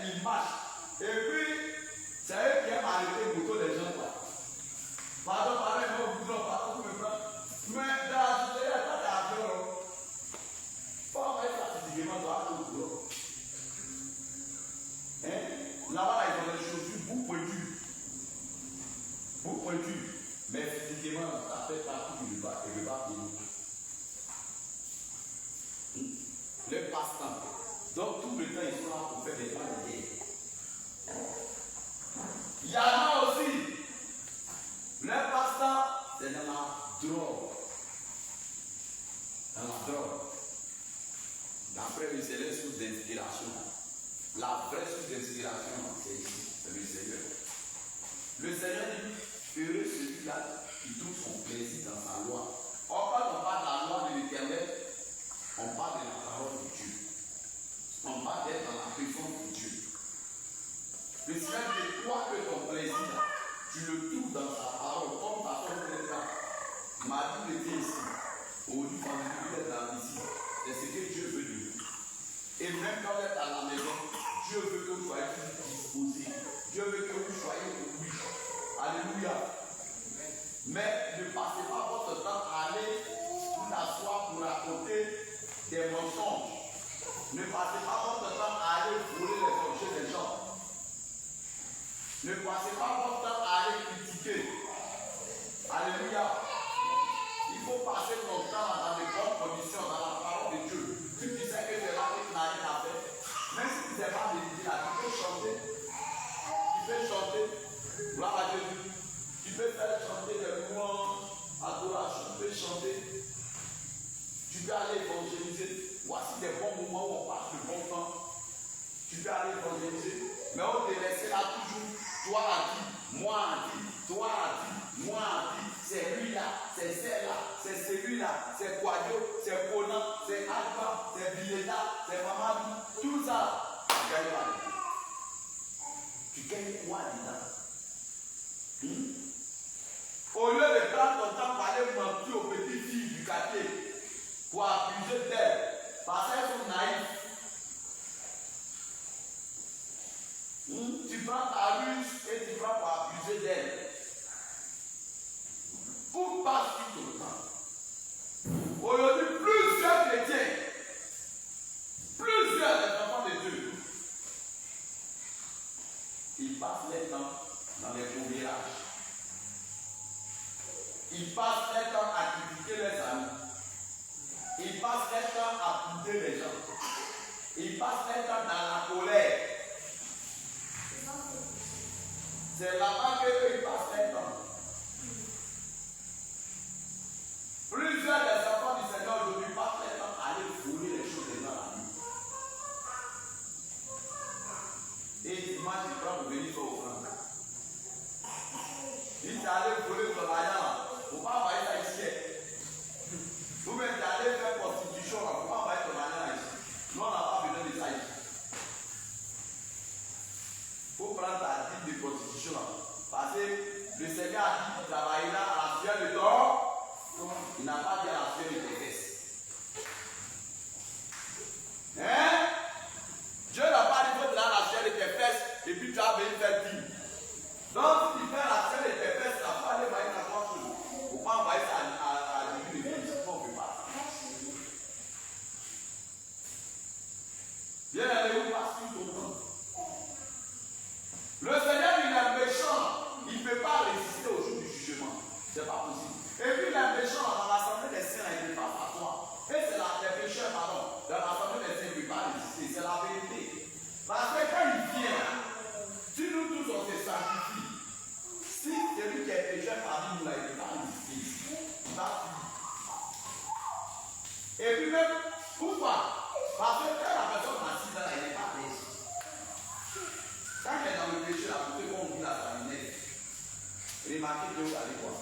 ils marchent. Et puis, c'est eux qui aiment arrêter le moto des gens. Pardon, non, pardon, mais dans la société, il n'y a pas d'avion. Pas en fait, physiquement, dans la boulot. Là-bas, ils ont des chaussures beaucoup pointues. Beaucoup pointues. Mais physiquement, ça fait partie du bas et le bas le passe-temps. Donc tout le temps, ils sont là pour faire des plans de guerre. Il y en a aussi. Le passe-temps, c'est dans la drogue. Dans la drogue. D'après lui, c'est les sources d'inspiration. La vraie source d'inspiration, c'est ici, c'est le Seigneur. Le Seigneur dit, heureux celui-là qui trouve son plaisir dans sa loi. Or, quand on parle de la loi de l'Éternel, on parle de la parole de Dieu. On parle d'être dans la présence de Dieu. Le Seigneur dit, toi que ton plaisir, tu le trouves dans sa parole, comme ta soeur de l'État. Ma Bible dit ici, au lieu d'être ici, c'est ce que Dieu veut de nous. Et même quand vous êtes à la maison, Dieu veut que vous soyez disposés. Dieu veut que vous soyez au oui. Alléluia. Mais ne passez pas votre temps à aller vous asseoir pour raconter des mensonges. Ne passez pas votre temps à aller voler les objets des gens. Ne passez pas votre temps à aller critiquer. Alléluia. Il faut passer ton temps dans de bonnes conditions, dans la parole de Dieu. Si tu sais que c'est là que tu n'as rien à faire, même si tu ne sais pas méditer là, tu peux chanter. Tu peux chanter. Gloire à Jésus. Tu peux faire chanter des louanges, adoration, tu peux chanter. Tu peux aller évangéliser. Voici des bons moments où on passe de bon temps. Tu peux aller évangéliser. Mais on te laisse là toujours. Toi a dit, moi a dit, toi a dit, moi a dit. C'est lui là, c'est celle-là, c'est celui-là, c'est Quadio, c'est Conan, c'est Alpha, c'est Bileta, c'est Mamadou. Tout ça, tu gagnes pas. Tu gagnes quoi dedans? Au lieu de prendre ton temps pour aller mentir aux petites filles du quartier, pour abuser d'elles, parce qu'elles sont naïves. Tu prends ta ruse et tu prends pour abuser d'elles. Où passe-tu ton temps? Aujourd'hui, plusieurs chrétiens, plusieurs des enfants de Dieu, ils passent leur temps dans les commérages. Ils passent leur temps à critiquer leurs amis. Ils passent leur temps à pouder les gens. Ils passent leur temps dans la colère. C'est là-bas qu'ils passent leur temps. Plusieurs des enfants du Seigneur aujourd'hui passent leur temps à aller voler les choses des gens à lui. Et dimanche, ils prennent pour venir faire offrande. Ils sont allés voler ton maillot. Il ne faut pas envoyer ça ici. Vous-même, allez n'a pas dit à la sueur de tes fesses. Hein? Dieu n'a pas dit que tu as la sueur de tes fesses et puis tu as venir faire dire. Donc, si tu fais la sueur de tes fesses, tu n'as pas aller envahir ta propre chose. Il ne faut pas envahir ça à début de vie. On ne peut pas. Viens aller où parce qu'il t'entend. Le Seigneur, il est méchant. Il ne peut pas résister au jour du jugement. Ce n'est pas possible. Et puis, il est méchant dans l'assemblée des saints, il ne peut pas s'asseoir. Et c'est les pécheurs, pardon, dans l'assemblée des saints, il ne peut pas résister. C'est la vérité. Parce que quand il vient, si nous tous on se sanctifie, si celui qui est pécheur parmi nous, là, il ne peut pas résister. Il va fuir. Et puis même, pourquoi? Parce que quand la personne assise là, elle n'est pas à l'aise. Quand elle est dans le péché, la beauté qu'on dit la famille, remarquez que vous allez voir.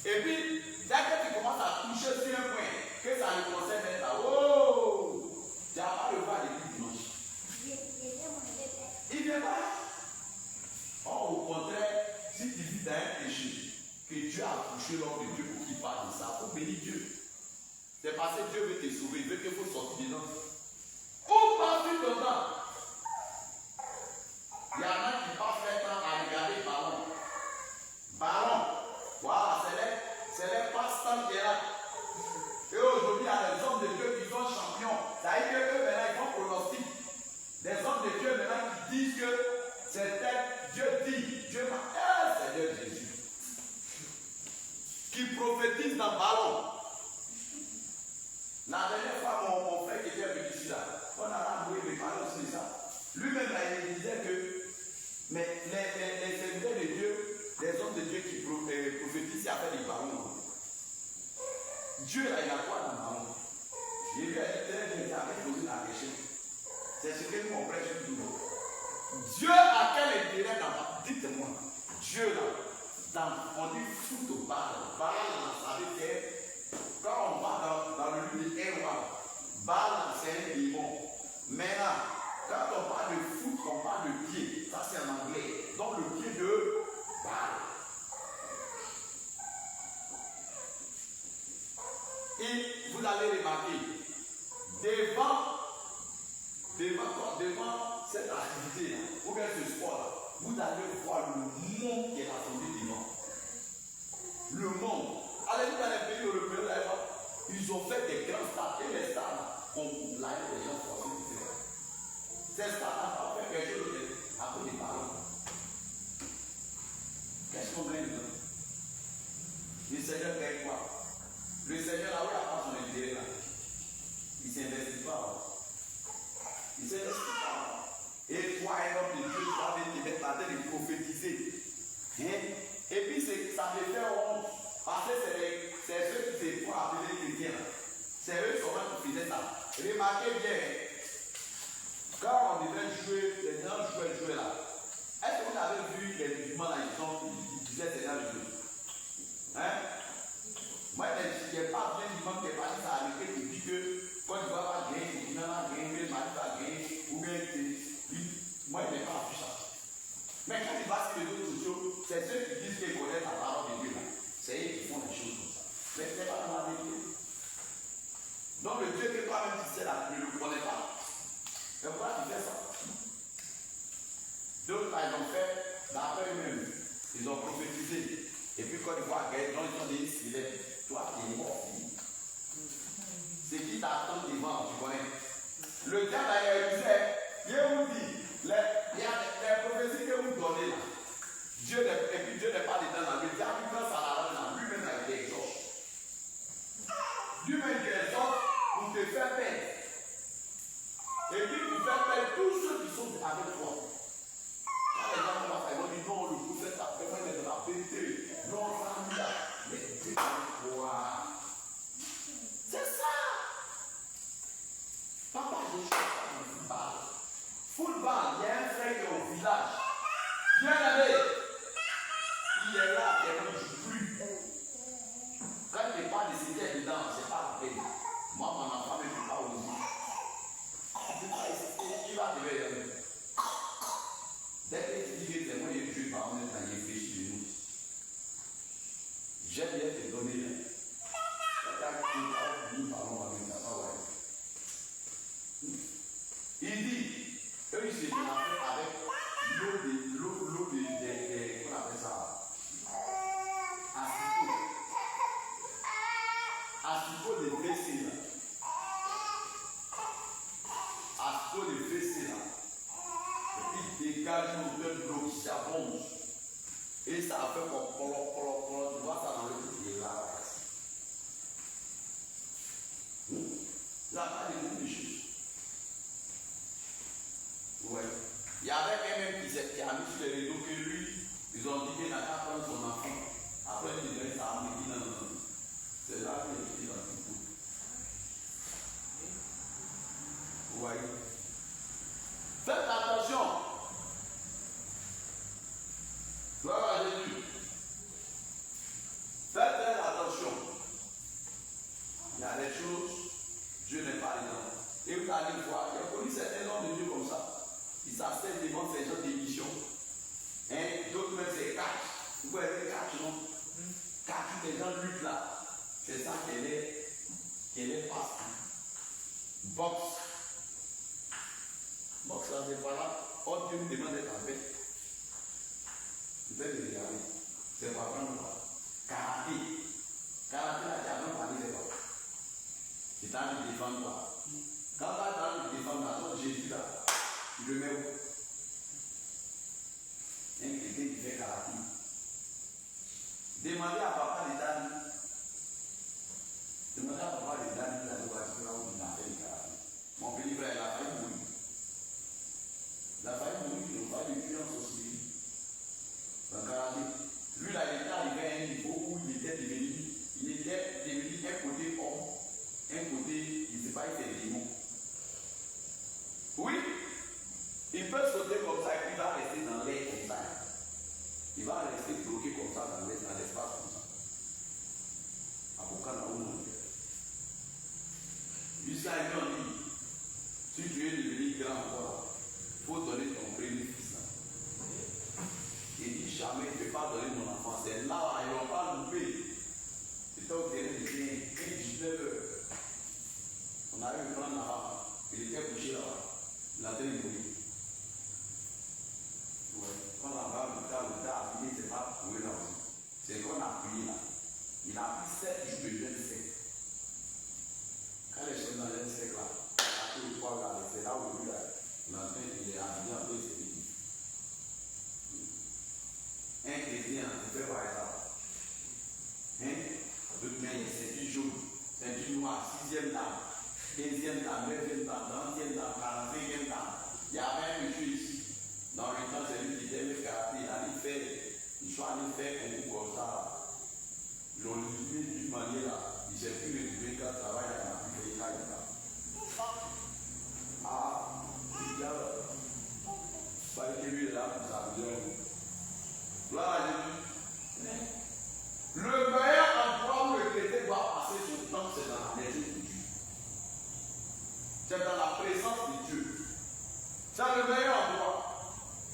Et puis, dès que tu commences à toucher sur un point, que ça le concerne même pas, oh, tu n'as pas le voir depuis dimanche. Il ne vient pas. Or, au contraire, si tu vis dans un péché, que Dieu a touché l'homme de Dieu pour qu'il parle de ça, il faut bénir Dieu. C'est parce que Dieu veut te sauver, il veut que vous sortiez dedans. Où passes-tu dedans? Il y en a qui passent leur temps à regarder ballon. Ballon. Voilà, c'est les passe-temps qui est là. Et aujourd'hui, il y a des hommes de Dieu qui sont champions. Ça veut dire qu'eux, maintenant, ils font pronostic. Des hommes de Dieu, maintenant, qui disent que c'est tel, Dieu dit, Dieu m'a. Seigneur Jésus. Qui prophétise dans le ballon. La dernière fois, mon frère qui était venu ici, là, on a envoyé les ballons sur ça. Lui-même, là, il disait que mais les serviteurs de Dieu, les hommes de Dieu qui prophétisent à faire des ballons. Dieu, là, il a quoi dans le ballon? Il lui a dit, il avait posé la question. C'est ce que nous on prêche toujours. Dieu a quel intérêt dans la... Dites-moi, Dieu, là, on dit foot au bal. Bal, ça veut dire, quand on va dans le lieu de Erwa, bal, c'est un démon. Maintenant, quand on parle de foot, on parle de pied. Ça, c'est en anglais. Donc, le pied de balle. Et vous allez remarquer, devant cette activité, ou bien ce sport-là, vous allez voir le monde qui est rassemblé devant. Le monde. Allez-vous dans les pays européens, ils ont fait des grands stades. Et les stades, on l'a les gens forcés de faire. Ces stades-là, on fait quelque chose à cause des ballons. Qu'est-ce qu'on gagne dedans? Le Seigneur gagne quoi? Le Seigneur, là où il n'a pas son intérêt, là, il ne s'investit pas. Il ne s'investit pas. Et toi, un homme de Dieu, tu vas venir te mettre la tête et prophétiser. Hein? Et puis, ça me fait honte. Parce que c'est ceux qui se font appeler chrétiens. C'est eux seulement qui faisaient ça. Remarquez bien, quand on devait jouer, les gens jouaient là. Est-ce que vous avez vu les musulmans là, ils disaient c'est là le jeu? Hein? Moi, je n'ai pas bien du monde qui est parti ça avec eux qui dit que quand tu vas pas gagner, tu n'as pas gagné, Mali va gagner, ou bien moi, je n'ai pas vu ça. Mais quand tu vas sur les autres sociaux, c'est ceux qui disent qu'ils connaissent la parole de Dieu là. C'est eux qui font les choses comme ça. Mais ce n'est pas dans la vérité. Donc le Dieu que toi-même tu sais là, tu ne le connais pas. Et pourquoi tu fais ça? D'autres là, ils ont fait d'après eux-mêmes. Ils ont prophétisé. Et puis quand ils voient qu'ils ont dit, toi tu es mort. C'est qui t'attend devant, tu connais. Le diable d'ailleurs disait, Dieu vous dit, il y a des prophéties que vous donnez là. Et puis Dieu n'est pas dedans. Le diable, quand ça l'arrange, lui-même il exhorte. Lui-même il exhorte pour te faire perdre. Et puis pour faire perdre tous ceux qui sont avec toi. Quand les gens vont faire, ils vont dire non, le prophète a fait de la vérité. Non, ça là. Mais Dieu va voir. C'est ça. Papa, je suis dans le football. Football, il y a un frère qui est au village. Viens aller. Il est là, il ne joue plus. Quand il n'est pas décidé dedans, ce n'est pas la peine. Moi, mon enfant ne peut pas oser. Il va te ver. Dès que tu dis que c'est moi qui joue, par exemple, il réfléchit de nous. J'aime bien te donner. Asiko de WC là. Asiko de WC là. Et puis dégage une odeur de l'eau qui s'abonde. Et ça a fait comme tu vois ça dans le truc de là. Là, pas de beaucoup de choses. Ouais. Il y avait quelqu'un qui a mis sur les réseaux que lui, ils ont dit qu'il n'a qu'à prendre son enfant. Après, il dit ça a mis dans le. C'est là qu'il est dans le tout. Vous voyez? Faites attention. Gloire à Jésus. Faites très attention. Il y a des choses, Dieu n'est pas dedans. Et vous allez voir, il y a connu certains hommes de Dieu comme ça. Ils s'assènent devant ces gens d'émission. Hein? D'autres même c'est catch. Vous voyez catch, non? Catch, les gens luttent là. C'est ça qu'elle est passe. Boxe. Boxe là, c'est pas là. Oh, Dieu me demande d'être en paix. Vous pouvez le regarder. C'est pas prendre quoi. Karaté. Karaté là, tu as même parlé de quoi. C'est en train de défendre quoi. Quand tu as en train de défendre là, Jésus là, tu le mets où? Il y a quelqu'un qui fait karaté. Demandez à papa de Dani. Demandez à papa de Dani qui a le voiture là où il a fait le karaté. Mon petit frère, il a failli mourir. Il a failli mourir, il a failli tuer en société. Dans le karaté. Lui là, il était arrivé à un niveau où il était devenu un côté homme, un côté, il ne sait pas, il était démon. Oui, il peut sauter comme ça et il va rester dans l'air comme ça. Il va rester bloqué comme ça dans l'espace comme ça. Avocat n'a où jusqu'à un jour, si tu es devenu grand encore, il faut donner ton premier fils. Il dit jamais, je ne vais pas donner mon enfant. C'est là, ils ne vont pas louper. C'était au terrain de 19 heures. On a eu un plan là-bas. Il était couché là-bas. Il a tenu mourir. Ouais. Quand on va le tas appuyé, c'est pas trouvé là aussi. C'est qu'on a appuyé là. Il a pris 7 jours de jeûne sec. Quand les choses dans le sec là, c'est là où lui, il est habillé un peu, c'est dit. Un chrétien, il fait par exemple. Hein? D'autres mains, c'est du jaune, c'est du noir, 6e dame, 15e dame, 9e dame, 30e dame, 45e dame. Il y avait un monsieur ici. Dans le temps, c'est lui qui était le karaté. Il allait faire, il soit allé faire un coup comme ça. Ils l'ont résumé d'une manière là. Il s'est plus résumé quand il travaille à la Afrique. Ah, il y a. Pas que lui est là pour ça. Gloire à Jésus. Le meilleur endroit où le chrétien doit passer son temps, c'est dans la maison de Dieu. C'est dans la présence de Dieu. C'est le meilleur endroit.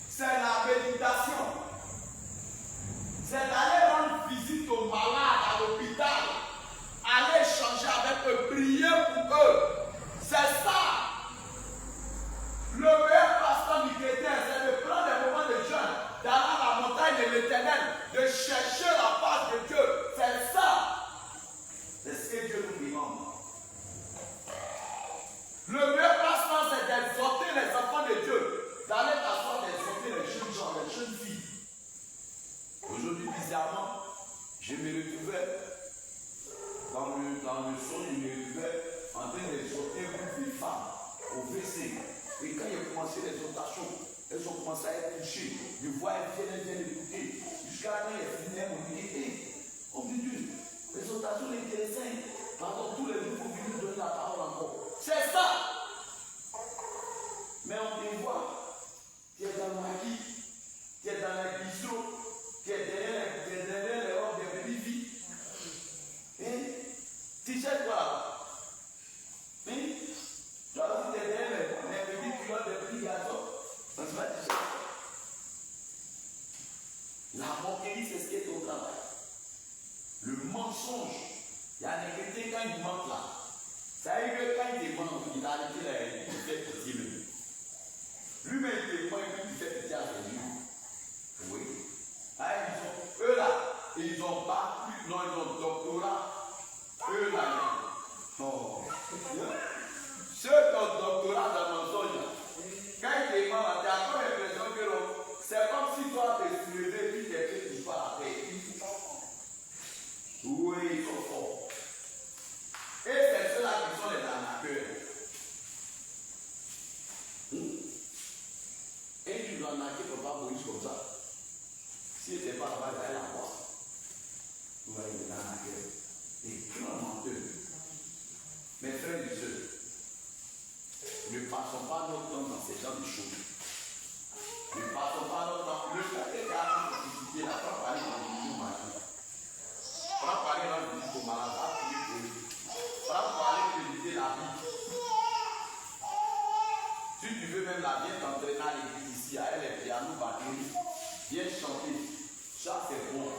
C'est la méditation. C'est d'aller rendre visite aux malades à l'hôpital. Aller échanger avec eux, prier pour eux. C'est ça. Le meilleur passe-temps du chrétien, c'est de prendre des moments de jeûne, d'aller à la montagne de l'Éternel, de chercher la face de Dieu. C'est ça. C'est ce que Dieu nous demande. Le meilleur passe-temps, c'est d'exhorter les enfants de Dieu, d'aller t'asseoir, d'exhorter les jeunes gens, les jeunes filles. Aujourd'hui, bizarrement, je me retrouvais dans le son, je me retrouvais en train d'exhorter un groupe de femmes au WC. Et quand il a commencé l'exhortation, elles ont commencé à être touchées. Je vois, elles viennent écouter. Jusqu'à la fin, elles finissent, on dit, hé, oh mon Dieu, l'exhortation est intéressante. Pardon, tous les jours, il faut venir donner la parole encore. C'est ça. Mais on te voit, tu es dans le maquis, tu es dans les bistrots, tu es derrière les robes de bébé vie. Tu sais quoi? Tu as aussi derrière les petits culottes de petits garçons. Ça se va déjà. La moquerie, c'est ce qui est au travail. Le mensonge. Il y a des chrétiens quand ils mentent là. Ça veut dire que quand ils te mentent, il a arrêté il fait petit même. Lui-même, il te ment et puis il fait petit avec lui. Oui. Ah, eux là, ils ont pas plus, non, ils ont doctorat. Eux là, Si tu veux même la viens t'entraîner à l'église ici, à elle, les pianos, batterie, viens chanter. Ça, c'est bon.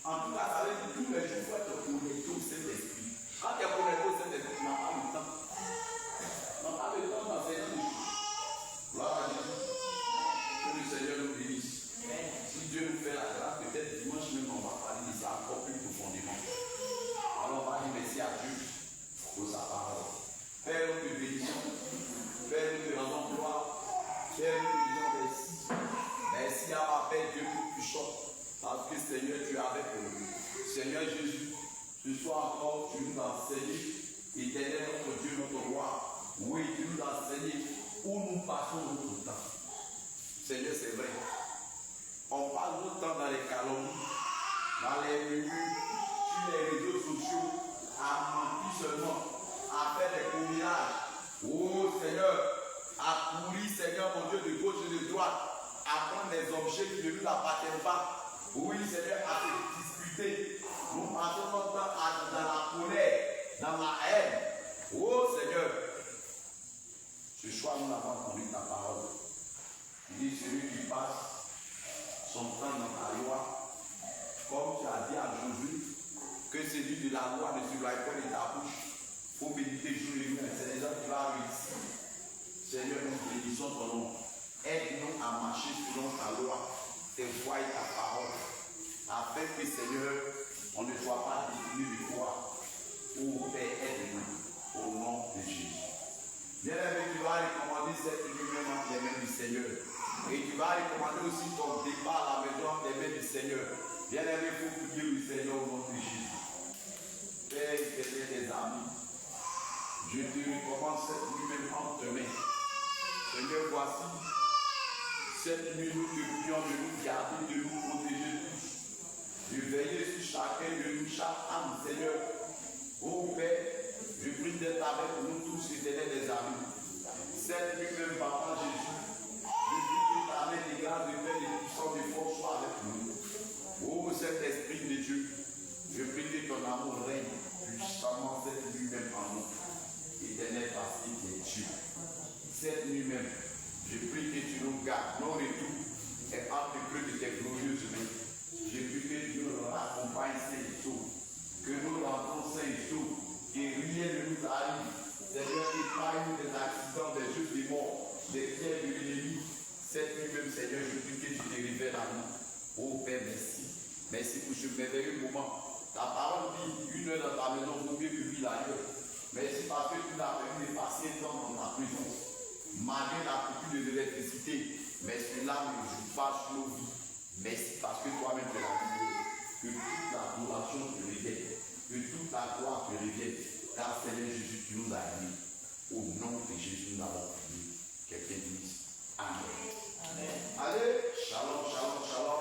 En tout cas, ça veut dire que tous les jours, il faut être connecté au Saint-Esprit. Quand tu es connecté au Saint-Esprit, tu n'as pas le temps. Tu n'as pas le temps d'enseigner les choses. Gloire à Dieu. Que le Seigneur nous bénisse. Si Dieu nous fait la grâce, peut-être dimanche même, on va parler de ça encore plus profondément. Alors, on va dire merci à Dieu pour sa parole. Père, nous te bénissons. Père, nous te rendons gloire. Père, nous te disons merci. Merci à ma Père, Dieu tout-puissant. Parce que Seigneur, tu es avec nous. Seigneur Jésus, ce soir encore, tu nous as enseigné. Éternel, notre Dieu, notre roi. Oui, tu nous as enseigné où nous passons notre temps. Seigneur, c'est vrai. On passe notre temps dans les calomnies, dans les menus, sur les réseaux sociaux, à mentir seulement, à faire des combinages. Oh Seigneur, à courir, Seigneur, mon Dieu, de gauche et de droite, à prendre des objets qui ne nous appartiennent pas. Oui, Seigneur, à se disputer. Nous passons notre temps dans la colère, dans la haine. Oh Seigneur, ce soir nous avons entendu ta parole. Il dit celui qui passe son temps dans ta loi, comme tu as dit à Josué, que celui de la loi ne s'éloigne pas de ta bouche. Il faut méditer jour et nuit. C'est déjà qui va réussir. Seigneur, nous bénissons ton nom. Aide-nous à marcher selon ta loi, tes voies et ta parole, afin que, Seigneur, on ne soit pas détourné de toi. Ô Père, aide-nous au nom de Jésus. Bien-aimé, tu vas recommander cette union entre les mains du Seigneur. Et tu vas recommander aussi ton départ à la maison entre les mains du Seigneur. Bien-aimé, il faut prier le Seigneur au nom de Jésus. Père, éternel des amis, je te recommande cette nuit même entre tes mains. Seigneur, voici. Cette nuit, nous te prions de nous garder, de nous protéger tous. De veiller sur chacun de nous, chaque âme, Seigneur. Ô Père, je prie d'être avec nous tous, éternels des amis. Cette nuit même, Papa Jésus, je prie que ta main de grâce, de paix, de puissance, de force soit avec nous. Ô Saint-Esprit de Dieu, je prie que ton amour règne puissamment cette nuit même en nous. Éternel, parce qu'il est Dieu. Cette nuit même, je prie que tu nous gardes, nos retours, et entre les creux de tes glorieuses mains. Je prie que Dieu nous accompagne sains et saufs, que nous rentrons sains et saufs, que rien ne nous arrive. Seigneur, épargne des accidents, des jeux des morts, des pierres de l'ennemi. Cette nuit même, Seigneur, je prie que tu te révèles à nous. Oh Père, merci. Merci pour ce merveilleux moment. Ta parole dit, une heure dans ta maison, vaut mieux que 1000 ailleurs. Merci parce que tu nous as permis de passer un temps dans ta présence. Malgré la coupure de l'électricité, mais cela ne joue pas sur nos vies. Merci parce que toi-même tu as dit que toute l'adoration te revienne, que toute la gloire te revienne, car Seigneur Jésus, tu nous as aimés. Au nom de Jésus, nous avons prié. Quelqu'un dise Amen. Amen. Allez, shalom, shalom, shalom.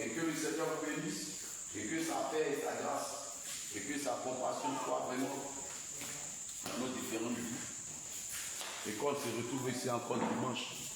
Et que le Seigneur vous bénisse, et que sa paix et sa grâce, et que sa compassion soient vraiment dans nos différents vies. Et qu'on se retrouve ici encore dimanche.